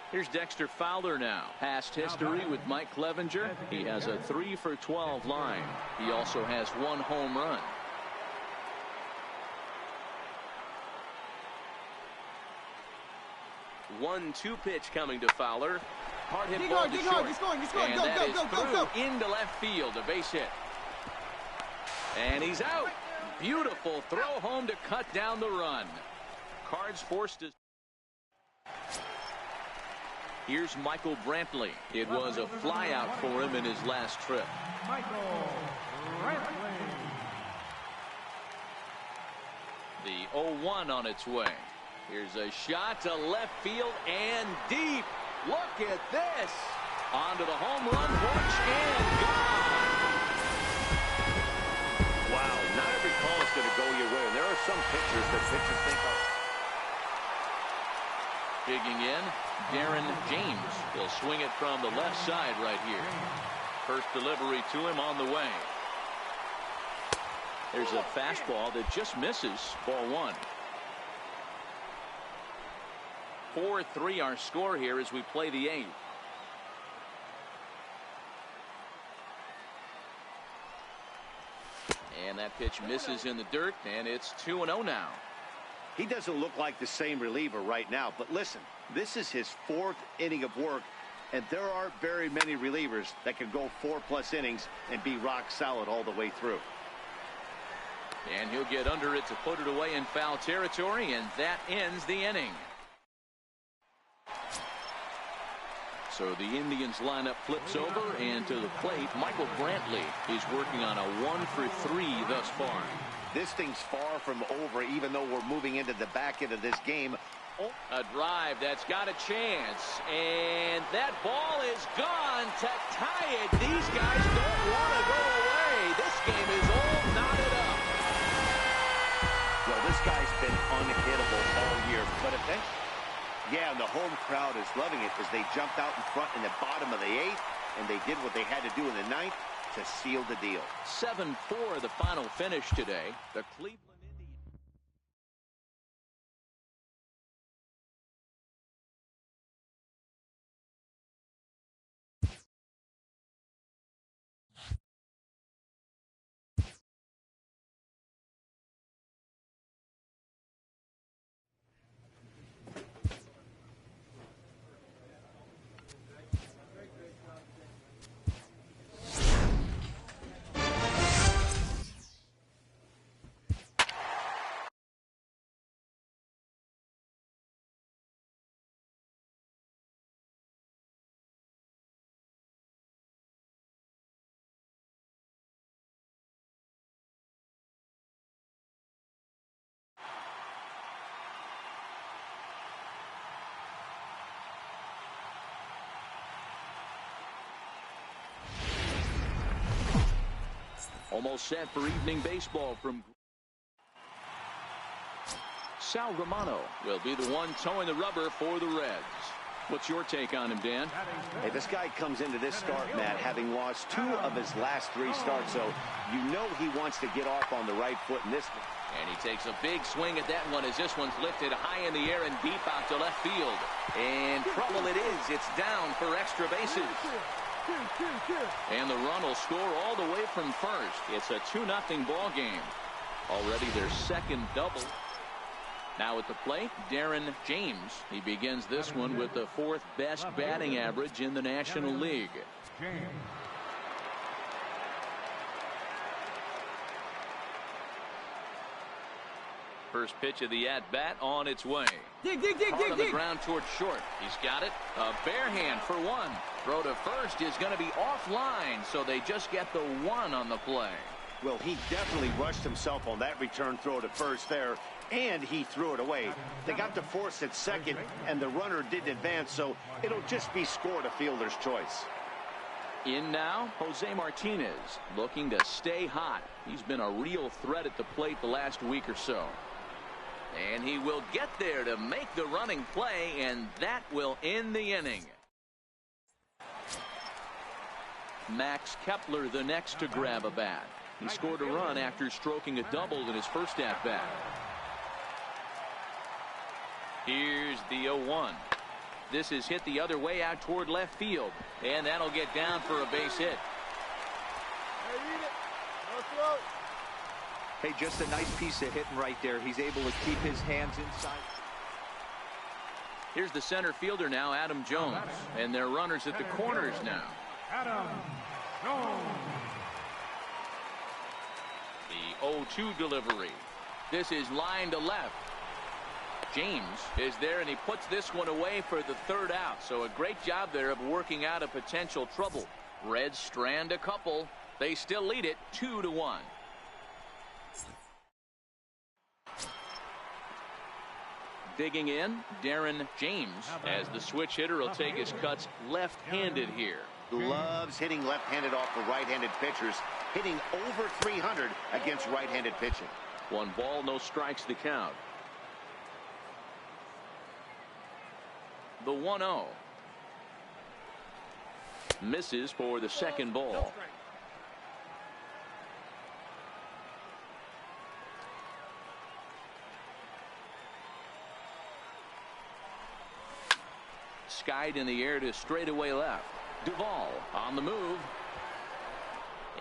Here's Dexter Fowler now. Past history with Mike Clevenger. He has a 3 for 12 line. He also has 1 home run. 1-2 pitch coming to Fowler. Hard hit ball to short. And that is through into left field. A base hit. And he's out. Beautiful throw home to cut down the run. Cards forced to. Here's Michael Brantley. It was a flyout for him in his last trip. Michael Brantley. The 0-1 on its way. Here's a shot to left field and deep. Look at this. Onto the home run porch and gone. Wow, not every call is going to go your way. And there are some pitchers that pitchers think are. Digging in, Darren James. He'll swing it from the left side right here. First delivery to him on the way. There's a fastball that just misses. Ball 1. 4-3 our score here as we play the 8th. And that pitch misses in the dirt, and it's 2-0 now. He doesn't look like the same reliever right now, but listen, this is his 4th inning of work, and there aren't very many relievers that can go 4+ innings and be rock solid all the way through. And he'll get under it to put it away in foul territory, and that ends the inning. So the Indians lineup flips over, and to the plate, Michael Brantley is working on a 1 for 3 thus far. This thing's far from over, even though we're moving into the back end of this game. A drive that's got a chance, and that ball is gone to tie it. These guys don't want to go away. This game is all knotted up. Well, this guy's been unhittable all year, but eventually. Yeah, and the home crowd is loving it as they jumped out in front in the bottom of the 8th, and they did what they had to do in the 9th to seal the deal. 7-4 the final finish today. The Cleveland Indians. Almost set for evening baseball from Sal Romano will be the one towing the rubber for the Reds. What's your take on him, Dan? Hey, this guy comes into this start, Matt, having lost 2 of his last 3 starts, so you know he wants to get off on the right foot in this one. And he takes a big swing at that one as this one's lifted high in the air and deep out to left field. And trouble it is. It's down for extra bases. And the run will score all the way from first. It's a 2-0 ball game. Already their second double. Now at the plate, Darren James. He begins this one with the 4th best batting average in the National League. First pitch of the at-bat on its way. Dig, Hard on the ground towards short. He's got it. A bare hand for one. Throw to first is going to be offline, so they just get the one on the play. Well, he definitely rushed himself on that return throw to first there, and he threw it away. They got to force at second, and the runner didn't advance, so it'll just be scored a fielder's choice. In now, Jose Martinez looking to stay hot. He's been a real threat at the plate the last week or so. And he will get there to make the running play, and that will end the inning. Max Kepler the next to grab a bat. He scored a run after stroking a double in his first at-bat. Here's the 0-1. This is hit the other way out toward left field, and that'll get down for a base hit. Hey, just a nice piece of hitting right there. He's able to keep his hands inside. Here's the center fielder now, Adam Jones, and their runners at the corners now. Adam Jones. The 0-2 delivery. This is line to left. James is there, and he puts this one away for the third out. So a great job there of working out a potential trouble. Reds strand a couple. They still lead it 2-1. Digging in, Darren James, as the switch hitter will take his cuts left-handed here. Loves hitting left-handed off the right-handed pitchers, hitting over 300 against right-handed pitching. 1 ball, no strikes the count. The 1-0. Misses for the second ball. Skied in the air to straightaway left. Duvall on the move.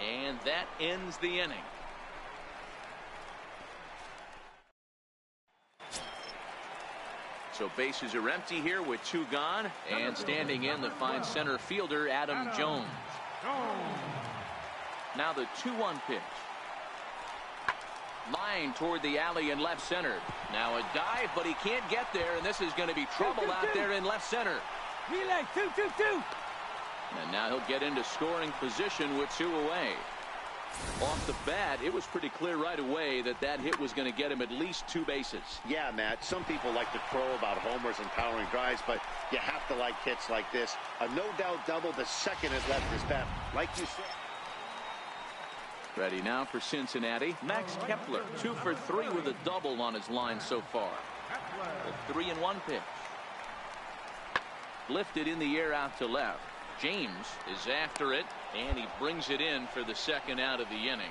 And that ends the inning. So bases are empty here with 2 gone, and standing in the fine center fielder Adam Jones. Now the 2-1 pitch. Line toward the alley in left center. Now a dive, but he can't get there, and this is going to be trouble out there in left center. Relay, 2-2-2. And now he'll get into scoring position with 2 away. Off the bat, it was pretty clear right away that that hit was going to get him at least 2 bases. Yeah, Matt, some people like to crow about homers and powering drives, but you have to like hits like this. A no-doubt double the second it left his bat. Like you said. Ready now for Cincinnati. Max Kepler, 2 for 3 with a double on his line so far. The 3-1 pitch. Lifted in the air out to left. James is after it, and he brings it in for the second out of the inning.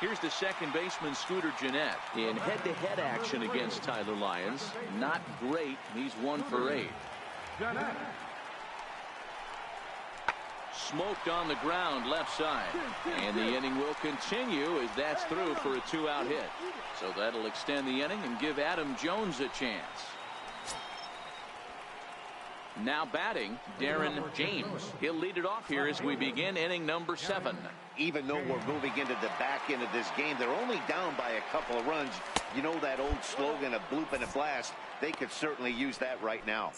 Here's the second baseman, Scooter Gennett, in head-to-head action against Tyler Lyons. Not great. He's 1 for 8. Smoked on the ground left side, and the inning will continue as that's through for a 2-out hit. So that'll extend the inning and give Adam Jones a chance. Now batting, Darren James. He'll lead it off here as we begin inning number 7. Even though we're moving into the back end of this game, they're only down by a couple of runs. You know that old slogan, a bloop and a blast. They could certainly use that right now.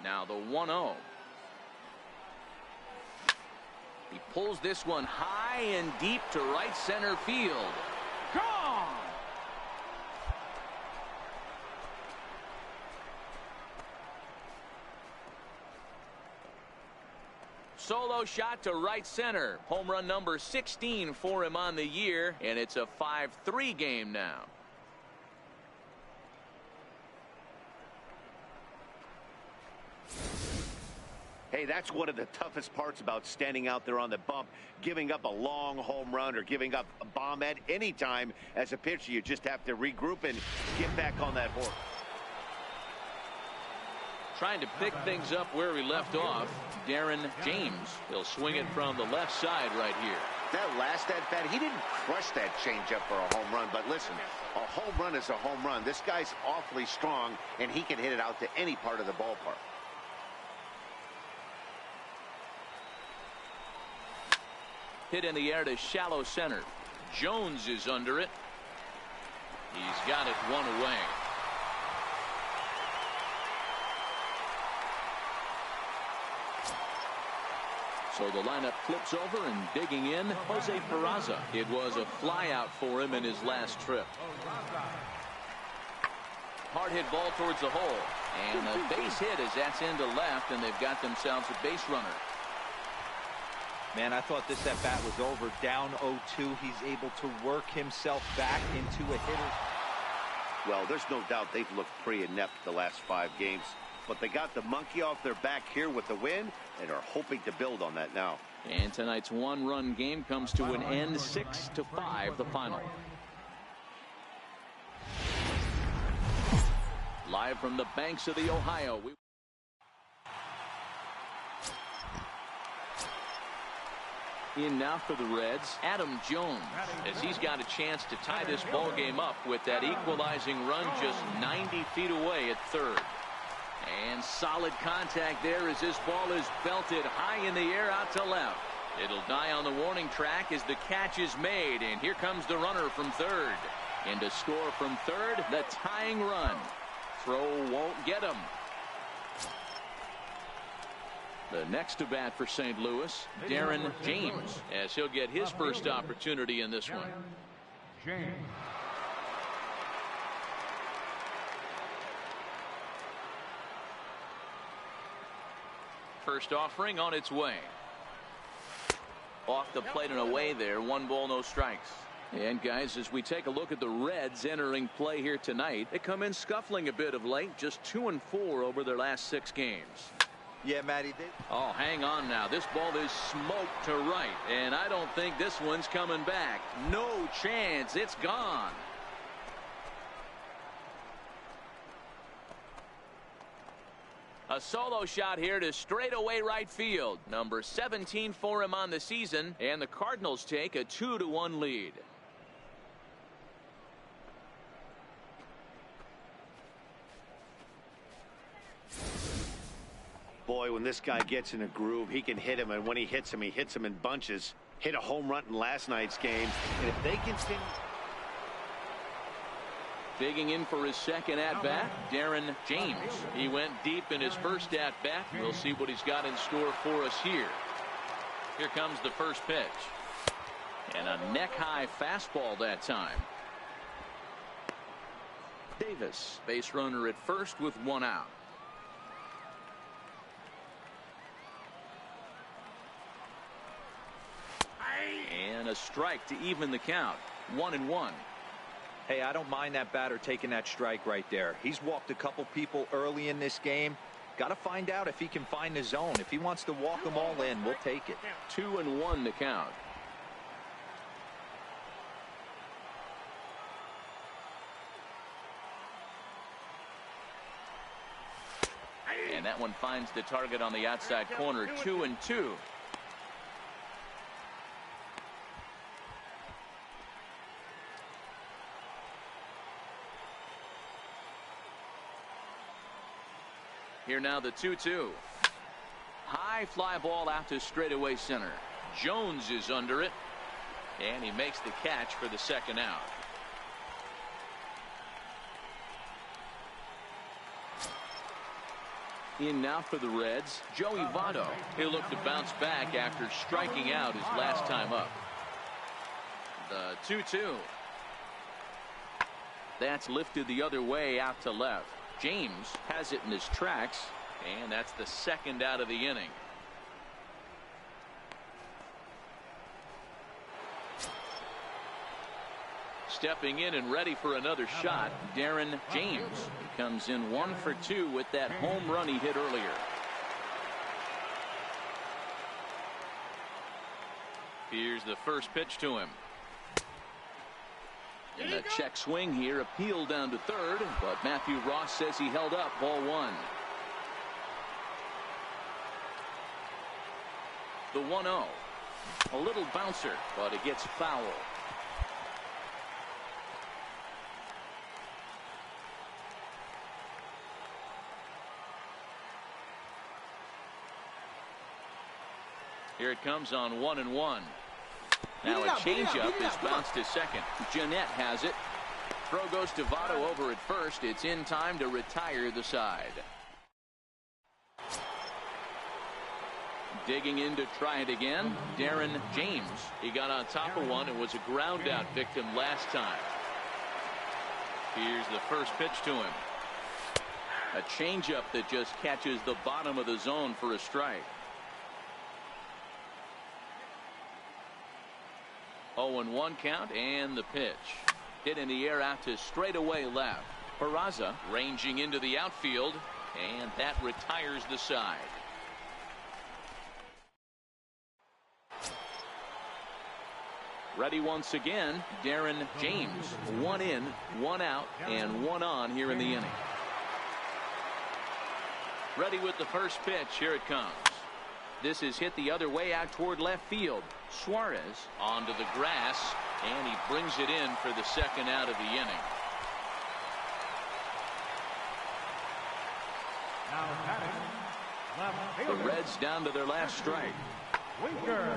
Now the 1-0. He pulls this one high and deep to right center field. Gone! Solo shot to right center. Home run number 16 for him on the year, and it's a 5-3 game now. Hey, that's one of the toughest parts about standing out there on the bump. Giving up a long home run or giving up a bomb at any time as a pitcher. You just have to regroup and get back on that horse. Trying to pick things up where we left off, Darren James. He'll swing it from the left side right here. That last at-bat, he didn't crush that changeup for a home run. But listen, a home run is a home run. This guy's awfully strong, and he can hit it out to any part of the ballpark. Hit in the air to shallow center. Jones is under it. He's got it one away. So the lineup flips over and digging in, Jose Peraza. It was a flyout for him in his last trip. Hard hit ball towards the hole. And a base hit as that's into left, and they've got themselves a base runner. Man, I thought this at bat was over. Down 0-2. He's able to work himself back into a hitter. Well, there's no doubt they've looked pretty inept the last 5 games. But they got the monkey off their back here with the win and are hoping to build on that now. And tonight's one-run game comes to an end, 6-5 the final. Live from the banks of the Ohio. In now for the Reds, Adam Jones, as he's got a chance to tie this ball game up with that equalizing run just 90 feet away at third. And solid contact there as this ball is belted high in the air out to left. It'll die on the warning track as the catch is made, and here comes the runner from third. And to score from third, the tying run. Throw won't get him. The next to bat for St. Louis, Darren James, as he'll get his first opportunity in this one. James. First offering on its way. Off the plate and away there. 1 ball, no strikes. And guys, as we take a look at the Reds entering play here tonight, they come in scuffling a bit of late, just 2-4 over their last 6 games. Yeah, Matty. Oh, hang on now. This ball is smoked to right, and I don't think this one's coming back. No chance. It's gone. A solo shot here to straightaway right field. Number 17 for him on the season, and the Cardinals take a 2-1 lead. Boy, when this guy gets in a groove, he can hit him, and when he hits him in bunches. Hit a home run in last night's game, and if they continue. Digging in for his second at-bat, Darren James. He went deep in his first at-bat. We'll see what he's got in store for us here. Here comes the first pitch. And a neck-high fastball that time. Davis, base runner at first with 1 out. And a strike to even the count. 1-1. Hey, I don't mind that batter taking that strike right there. He's walked a couple people early in this game. Got to find out if he can find the zone. If he wants to walk them all in, we'll take it. 2-1 to count. And that one finds the target on the outside corner. 2-2. Here now the 2-2. High fly ball out to straightaway center. Jones is under it, and he makes the catch for the second out. In now for the Reds, Joey Votto. He'll look to bounce back after striking out his last time up. The 2-2. That's lifted the other way out to left. James has it in his tracks, and that's the second out of the inning. Stepping in and ready for another shot, Darren James. He comes in 1 for 2 with that home run he hit earlier. Here's the first pitch to him. And a check swing here, appeal down to third, but Matthew Ross says he held up. Ball 1. The 1-0. A little bouncer, but it gets foul. Here it comes on 1-1. Now a changeup is bounced to second. Jeanette has it. Throw goes to Votto over at first. It's in time to retire the side. Digging in to try it again, Darren James. He got on top of one and was a ground out victim last time. Here's the first pitch to him. A changeup that just catches the bottom of the zone for a strike. 0-1 count, and the pitch. Hit in the air out to straightaway left. Peraza ranging into the outfield, and that retires the side. Ready once again, Darren James. 1 in, 1 out, and 1 on here in the inning. Ready with the first pitch. Here it comes. This is hit the other way out toward left field. Suarez onto the grass, and he brings it in for the second out of the inning. The Reds down to their last strike.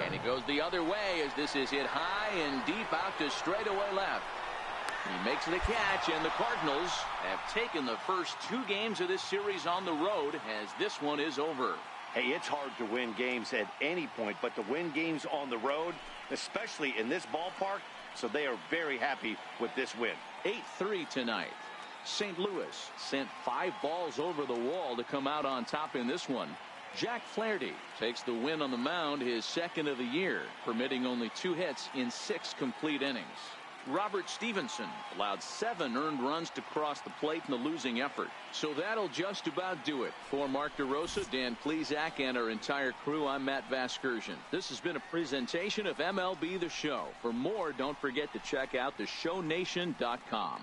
And he goes the other way as this is hit high and deep out to straightaway left. He makes the catch, and the Cardinals have taken the first 2 games of this series on the road as this one is over. Hey, it's hard to win games at any point, but to win games on the road, especially in this ballpark, so they are very happy with this win. 8-3 tonight. St. Louis sent 5 balls over the wall to come out on top in this one. Jack Flaherty takes the win on the mound, his second of the year, permitting only 2 hits in 6 complete innings. Robert Stevenson allowed 7 earned runs to cross the plate in the losing effort. So that'll just about do it. For Mark DeRosa, Dan Plesac, and our entire crew, I'm Matt Vasgersian. This has been a presentation of MLB The Show. For more, don't forget to check out theshownation.com.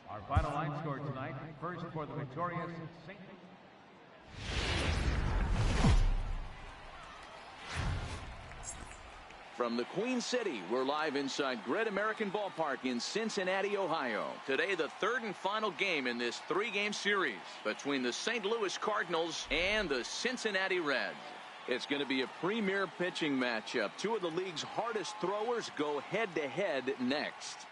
Our final line score tonight, first for the victorious St. From the Queen City, we're live inside Great American Ballpark in Cincinnati, Ohio. Today, the 3rd and final game in this 3-game series between the St. Louis Cardinals and the Cincinnati Reds. It's going to be a premier pitching matchup. 2 of the league's hardest throwers go head-to-head next.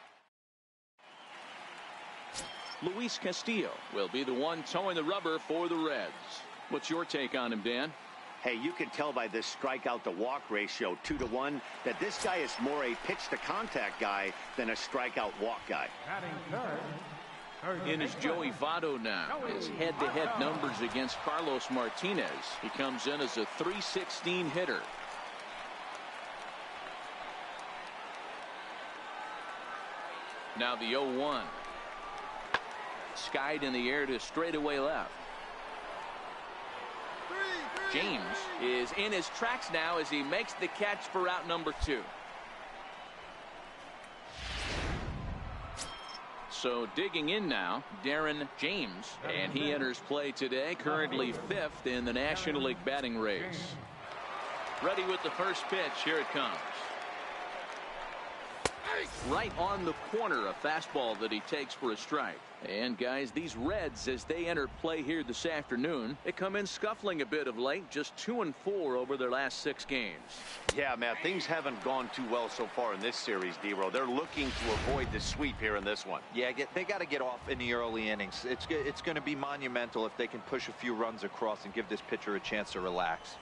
Luis Castillo will be the one towing the rubber for the Reds. What's your take on him, Dan? Hey, you can tell by this strikeout to walk ratio 2-to-1 that this guy is more a pitch to contact guy than a strikeout walk guy. In is Joey Votto now. His head-to-head numbers against Carlos Martinez. He comes in as a .316 hitter. Now the 0-1. Skied in the air to straightaway left. James is in his tracks now as he makes the catch for out number 2. So digging in now, Darren James, and he enters play today, currently 5th in the National League batting race. Ready with the first pitch. Here it comes. Right on the corner, a fastball that he takes for a strike. And guys, these Reds, as they enter play here this afternoon, they come in scuffling a bit of late, just 2-4 over their last 6 games. Yeah, Matt, things haven't gone too well so far in this series, D-Row. They're looking to avoid the sweep here in this one. Yeah, they got to get off in the early innings. It's going to be monumental if they can push a few runs across and give this pitcher a chance to relax.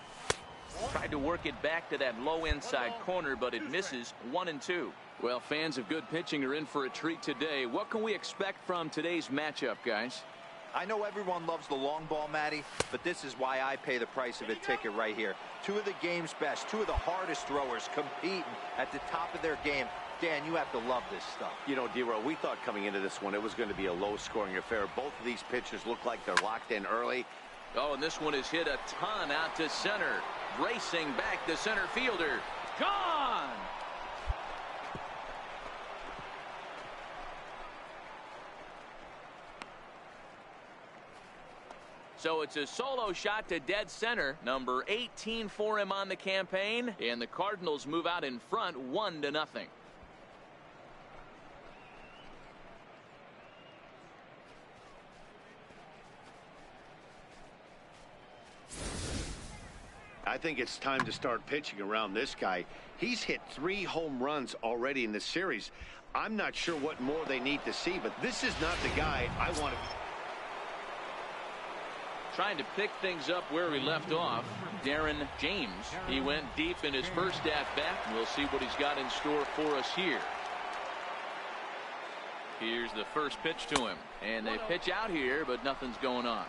Tried to work it back to that low inside corner, but it misses. 1-2. Well, fans of good pitching are in for a treat today. What can we expect from today's matchup, guys? I know everyone loves the long ball, Matty, but this is why I pay the price of a ticket right here. 2 of the game's best, 2 of the hardest throwers competing at the top of their game. Dan, you have to love this stuff. You know, D-Row, we thought coming into this one it was going to be a low-scoring affair. Both of these pitchers look like they're locked in early. Oh, and this one is hit a ton out to center. Racing back the center fielder. Gone! So it's a solo shot to dead center, number 18 for him on the campaign, and the Cardinals move out in front 1-0. I think it's time to start pitching around this guy. He's hit 3 home runs already in this series. I'm not sure what more they need to see, but this is not the guy I want to. Trying to pick things up where he left off, Darren James. He went deep in his first at-bat, and we'll see what he's got in store for us here. Here's the first pitch to him, and they pitch out here, but nothing's going on.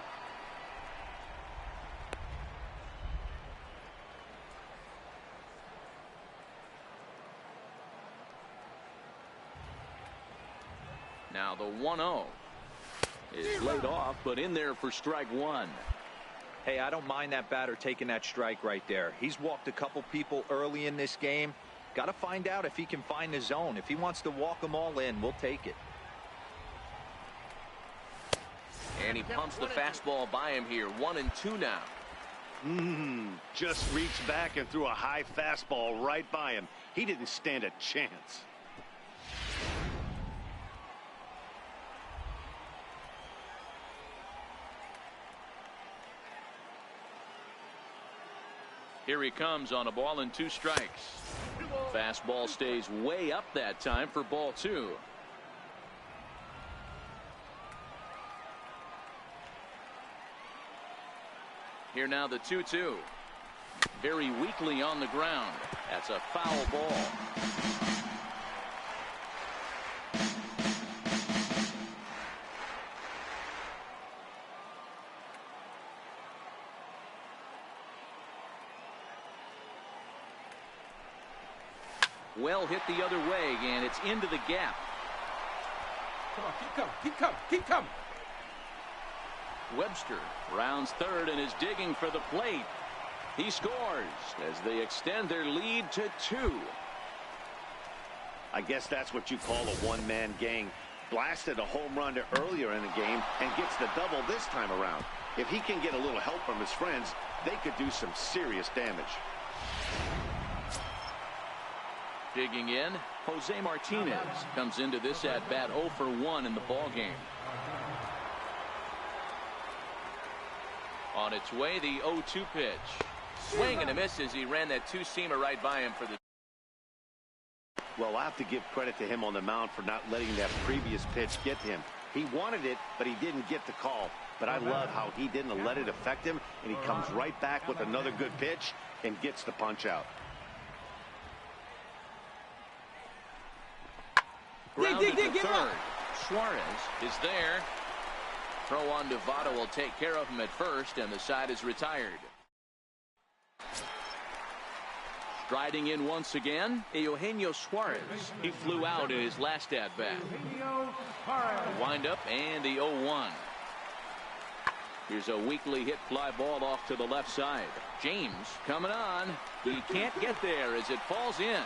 Now the 1-0 is laid off, but in there for strike 1. Hey, I don't mind that batter taking that strike right there. He's walked a couple people early in this game. Got to find out if he can find the zone. If he wants to walk them all in, we'll take it. And he pumps the fastball by him here. 1-2 now. Just reached back and threw a high fastball right by him. He didn't stand a chance. Here he comes on a ball and 2 strikes. Fastball stays way up that time for ball 2. Here now the 2-2. Very weakly on the ground. That's a foul ball. Well hit the other way, and it's into the gap. Come on, keep coming, keep coming, keep coming. Webster rounds third and is digging for the plate. He scores as they extend their lead to 2. I guess that's what you call a one-man gang. Blasted a home run earlier in the game and gets the double this time around. If he can get a little help from his friends, they could do some serious damage. Digging in, Jose Martinez comes into this at-bat 0 for 1 in the ballgame. On its way, the 0-2 pitch. Swing and a miss as he ran that 2-seamer right by him for the. Well, I have to give credit to him on the mound for not letting that previous pitch get to him. He wanted it, but he didn't get the call. But I love how he didn't let it affect him, and he comes right back with another good pitch and gets the punch out. Grounded to third. Suarez is there. Throw on Devado will take care of him at first, and the side is retired. Striding in once again, Eugenio Suarez. He flew out in his last at-bat. Wind up and the 0-1. Here's a weakly hit fly ball off to the left side. James coming on. He can't get there as it falls in.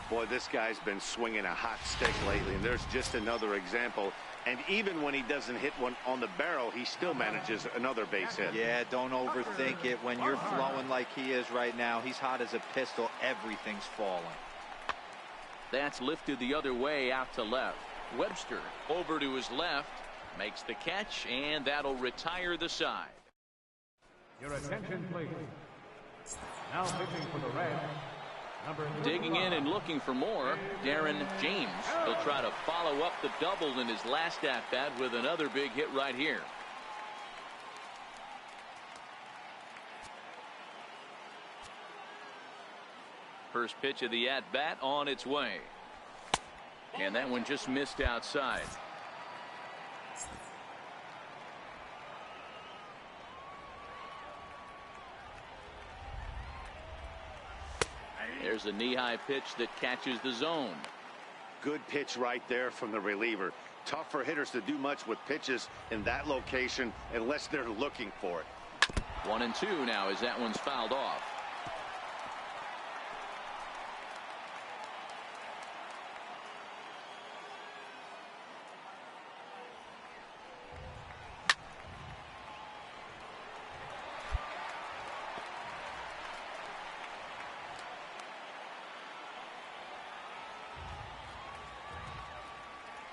Boy, this guy's been swinging a hot stick lately, and there's just another example. And even when he doesn't hit one on the barrel, he still manages another base hit. Yeah, don't overthink it. When you're flowing like he is right now, he's hot as a pistol. Everything's falling. That's lifted the other way out to left. Webster over to his left, makes the catch, and that'll retire the side. Your attention, please. Now pitching for the Reds. Digging in and looking for more, Darren James. He'll try to follow up the double in his last at-bat with another big hit right here. First pitch of the at-bat on its way. And that one just missed outside. There's a knee-high pitch that catches the zone. Good pitch right there from the reliever. Tough for hitters to do much with pitches in that location unless they're looking for it. 1-2 now as that one's fouled off.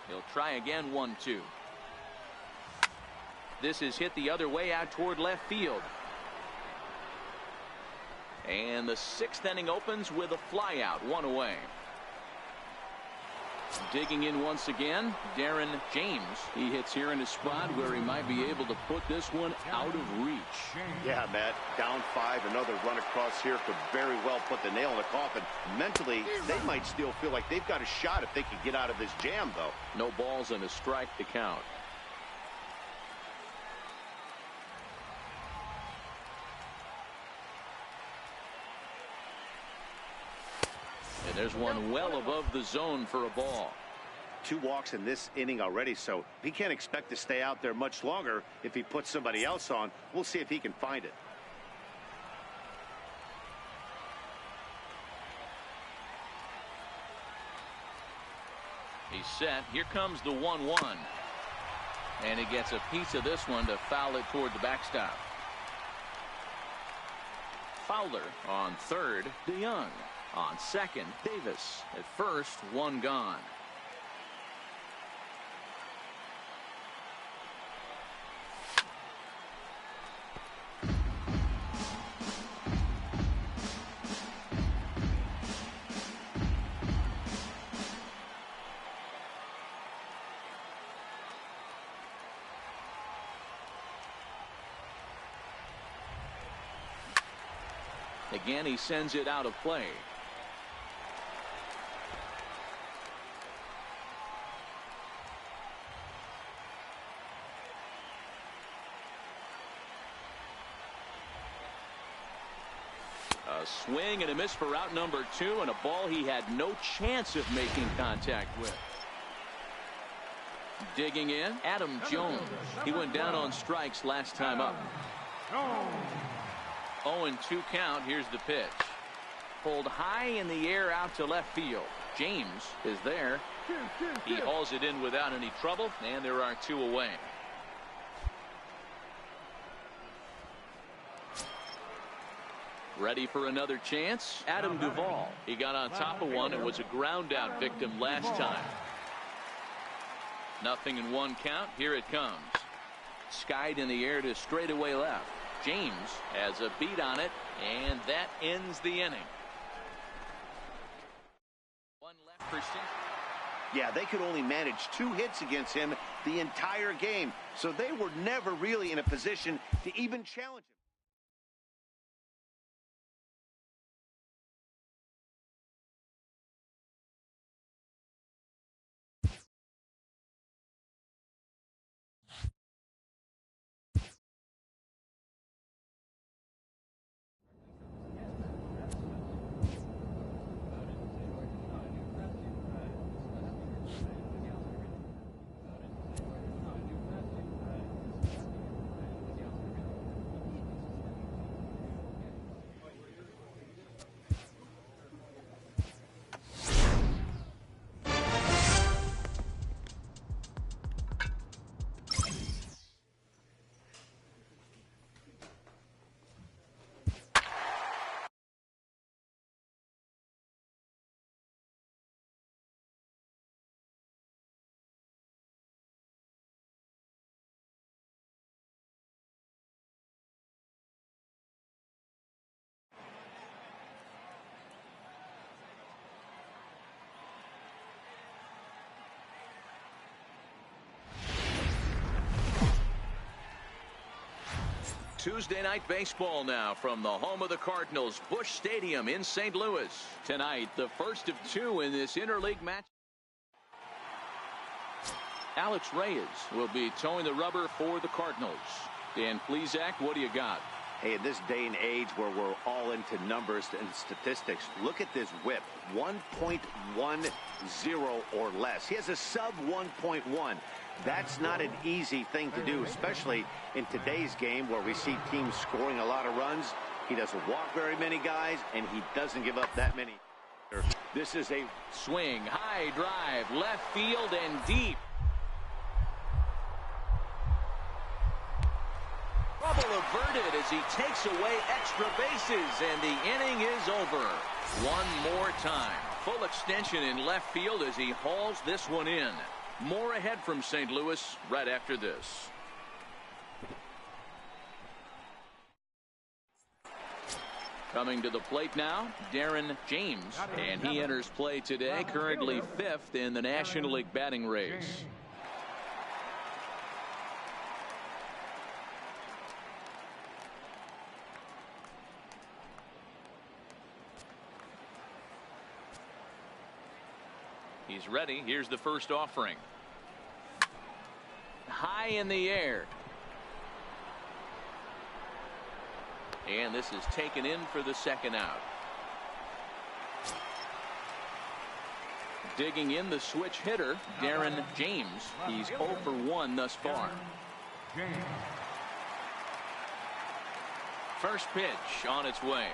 He'll try again. 1-2. This is hit the other way out toward left field. And the 6th inning opens with a flyout, 1 away. Digging in once again, Darren James. He hits here in a spot where he might be able to put this one out of reach. Yeah, Matt, down 5, another run across here could very well put the nail in the coffin. Mentally, they might still feel like they've got a shot if they can get out of this jam, though. No balls and a strike to count. And there's one well above the zone for a ball. 2 walks in this inning already, so he can't expect to stay out there much longer if he puts somebody else on. We'll see if he can find it. He's set. Here comes the 1-1. And he gets a piece of this one to foul it toward the backstop. Fowler on third. DeYoung on second. Davis at first. 1 gone. Again, he sends it out of play. A swing and a miss for out number 2, and a ball he had no chance of making contact with. Digging in, Adam Jones. He went down on strikes last time up. 0-2 count. Here's the pitch. Pulled high in the air out to left field. James is there. He hauls it in without any trouble, and there are 2 away. Ready for another chance? Adam Duvall. He got on top of one and was a ground out victim last time. 0-1 count. Here it comes. Skied in the air to straightaway left. James has a beat on it, and that ends the inning. 1 left for Cincinnati. Yeah, they could only manage 2 hits against him the entire game, so they were never really in a position to even challenge him. Tuesday night baseball now from the home of the Cardinals, Busch Stadium in St. Louis. Tonight, the first of 2 in this interleague match. Alex Reyes will be towing the rubber for the Cardinals. Dan Plesac, what do you got? Hey, in this day and age where we're all into numbers and statistics, look at this whip, 1.10 or less. He has a sub 1.1. That's not an easy thing to do, especially in today's game where we see teams scoring a lot of runs. He doesn't walk very many guys, and he doesn't give up that many. This is a swing, high drive, left field and deep. Trouble averted as he takes away extra bases, and the inning is over. One more time. Full extension in left field as he hauls this one in. More ahead from St. Louis right after this. Coming to the plate now, Darren James, and he enters play today, currently 5th in the National League batting race. He's ready. Here's the first offering. High in the air. And this is taken in for the second out. Digging in the switch hitter, Darren James. He's 0 for 1 thus far. First pitch on its way.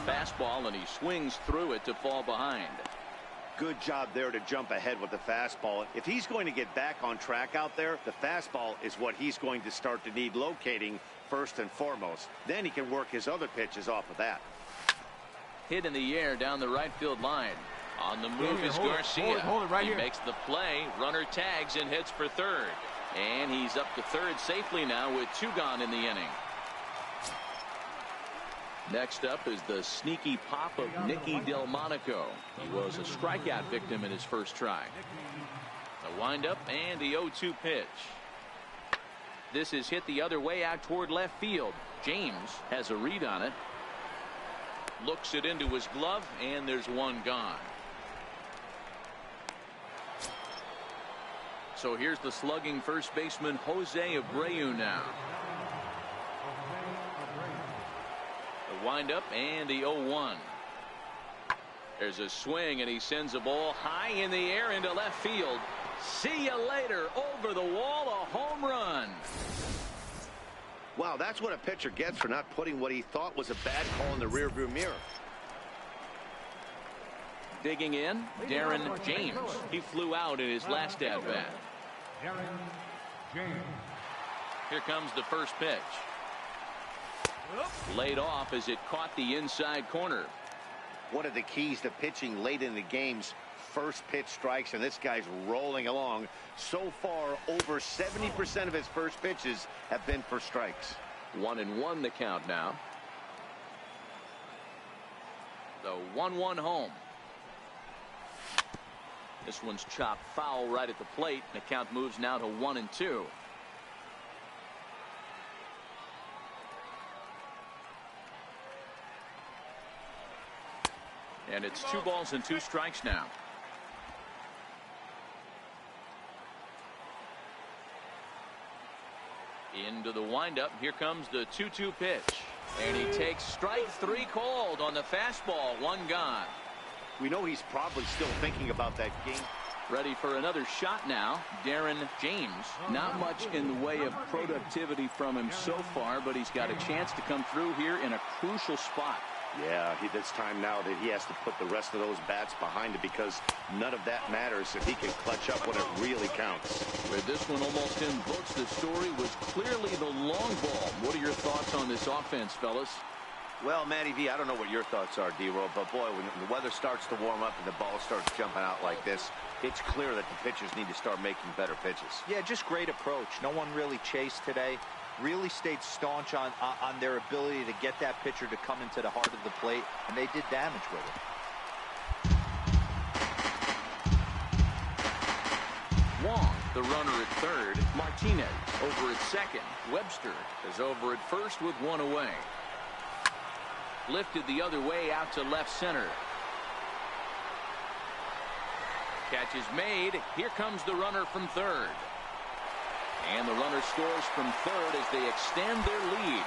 Fastball, and he swings through it to fall behind. Good job there to jump ahead with the fastball. If he's going to get back on track out there, the fastball is what he's going to start to need locating first and foremost. Then he can work his other pitches off of that. Hit in the air down the right field line. On the move is Garcia. Hold it right he here. Makes the play. Runner tags and hits for third. And he's up to third safely now with 2 gone in the inning. Next up is the sneaky pop of Nicky Delmonico. He was a strikeout victim in his first try. The windup and the 0-2 pitch. This is hit the other way out toward left field. James has a read on it. Looks it into his glove, and there's 1 gone. So here's the slugging first baseman Jose Abreu now. The windup and the 0-1. There's a swing, and he sends a ball high in the air into left field. See you later. Over the wall, a home run. Wow, that's what a pitcher gets for not putting what he thought was a bad call in the rearview mirror. Digging in, Darren James. He flew out in his last at-bat. Here comes the first pitch. Laid off as it caught the inside corner. One of the keys to pitching late in the game's first pitch strikes, and this guy's rolling along. So far, over 70% of his first pitches have been for strikes. 1-1 the count now. The 1-1 home. This one's chopped foul right at the plate. The count moves now to 1-2. And it's 2 balls and 2 strikes now. Into the windup. Here comes the 2-2 pitch. And he takes strike 3 called on the fastball. 1 gone. We know he's probably still thinking about that game. Ready for another shot now. Darren James. Not much in the way of productivity from him so far, but he's got a chance to come through here in a crucial spot. Yeah, it's time now that he has to put the rest of those bats behind it, because none of that matters if he can clutch up when it really counts. Where this one almost invokes the story was clearly the long ball. What are your thoughts on this offense, fellas? Well, Matty V, I don't know what your thoughts are, D-Roll, but boy, when the weather starts to warm up and the ball starts jumping out like this, it's clear that the pitchers need to start making better pitches. Yeah, just great approach. No one really chased today. Really stayed staunch on their ability to get that pitcher to come into the heart of the plate, and they did damage with it. Wong, the runner at third. Martinez over at second. Webster is over at first with 1 away. Lifted the other way out to left center. Catch is made. Here comes the runner from third. And the runner scores from third as they extend their lead.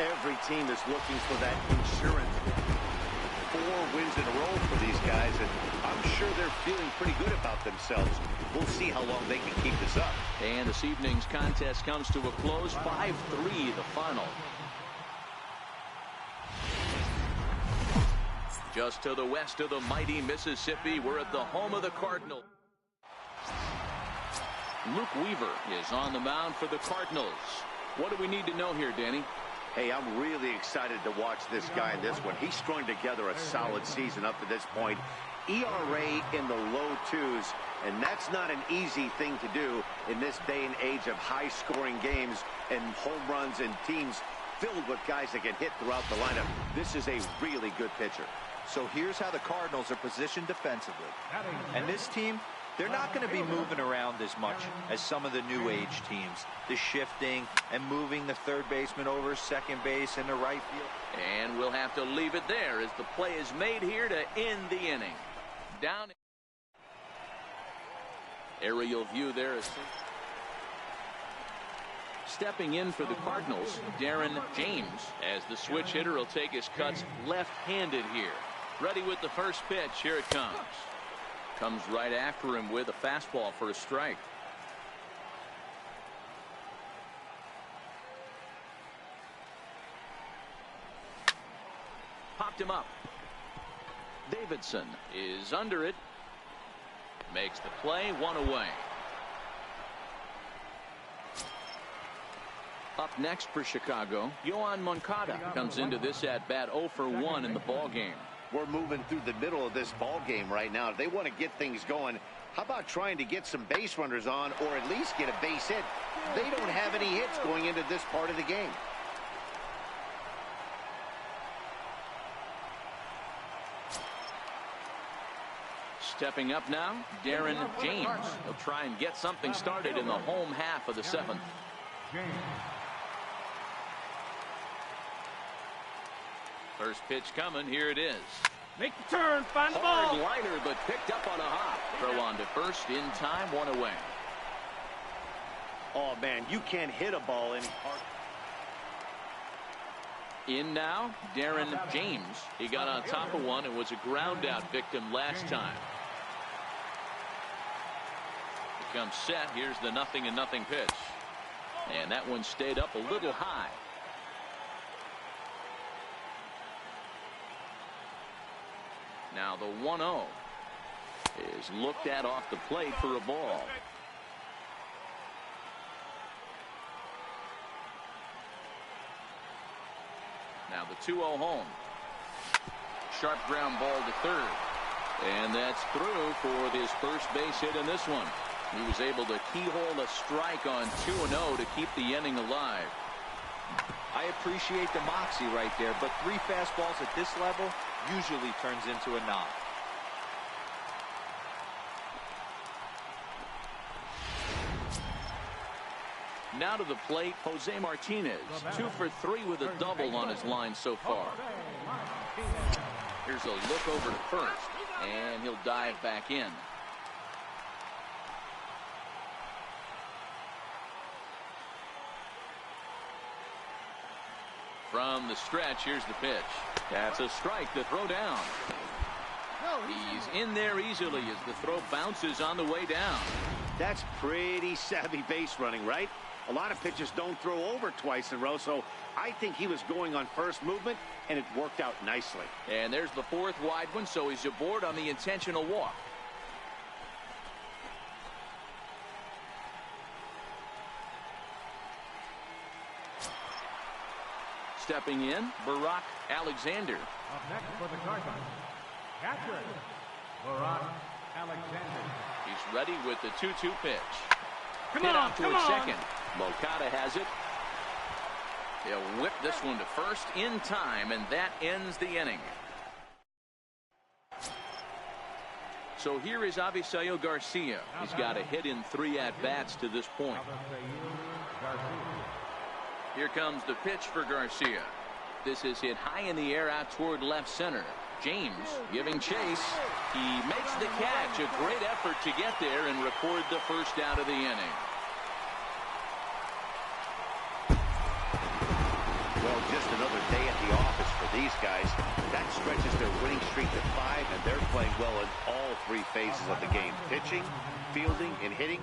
Every team is looking for that insurance. 4 wins in a row for these guys, and I'm sure they're feeling pretty good about themselves. We'll see how long they can keep this up. And this evening's contest comes to a close. 5-3 the final. Just to the west of the mighty Mississippi, we're at the home of the Cardinals. Luke Weaver is on the mound for the Cardinals. What do we need to know here, Danny? Hey, I'm really excited to watch this guy in this one. He's strung together a solid season up to this point. ERA in the low 2s, and that's not an easy thing to do in this day and age of high-scoring games and home runs and teams filled with guys that can hit throughout the lineup. This is a really good pitcher. So here's how the Cardinals are positioned defensively. And this team, they're not going to be moving around as much as some of the new age teams. The shifting and moving the third baseman over second base and the right field. And we'll have to leave it there as the play is made here to end the inning. Down. Aerial view there. Stepping in for the Cardinals, Darren James, as the switch hitter will take his cuts left-handed here. Ready with the first pitch. Here it comes. Comes right after him with a fastball for a strike. Popped him up. Davidson is under it. Makes the play, one away. Up next for Chicago, Yoan Moncada comes into this at bat 0 for 1 in the ball game. We're moving through the middle of this ball game right now. If they want to get things going, how about trying to get some base runners on or at least get a base hit? They don't have any hits going into this part of the game. Stepping up now, Darren James. He'll try and get something started in the home half of the seventh. First pitch coming. Here it is. Make the turn, find the ball. Hard liner, but picked up on a hop. Throw on to first in time, one away. Oh, man, you can't hit a ball any harder. In now, Darren James. He got on top of one and was a ground out victim last time. Becomes set. Here's the 0-0 pitch. And that one stayed up a little high. Now the 1-0 is looked at off the plate for a ball. Now the 2-0 home. Sharp ground ball to third. And that's through for his first base hit in this one. He was able to keyhole a strike on 2-0 to keep the inning alive. I appreciate the moxie right there, but 3 fastballs at this level usually turns into a knock. Now to the plate, Jose Martinez, 2 for 3 with a double on his line so far. Here's a look over to first, and he'll dive back in. From the stretch, here's the pitch. That's a strike to throw down. He's in there easily as the throw bounces on the way down. That's pretty savvy base running, right? A lot of pitchers don't throw over twice in a row, so I think he was going on first movement, and it worked out nicely. And there's the 4th wide one, so he's aboard on the intentional walk. Stepping in, Barack Alexander. Up next for the Cardinals, catcher, Barack Alexander. He's ready with the 2-2 pitch. Come Hit on, out towards come on. second. Moncada has it. He'll whip this one to first in time, and that ends the inning. So here is Avisail Garcia. He's got a hit in 3 at-bats to this point. Here comes the pitch for Garcia. This is hit high in the air out toward left center. James giving chase. He makes the catch. A great effort to get there and record the first out of the inning. Well, just another day at the office for these guys. That stretches their winning streak to 5, and they're playing well in all 3 phases of the game. Pitching, fielding, and hitting.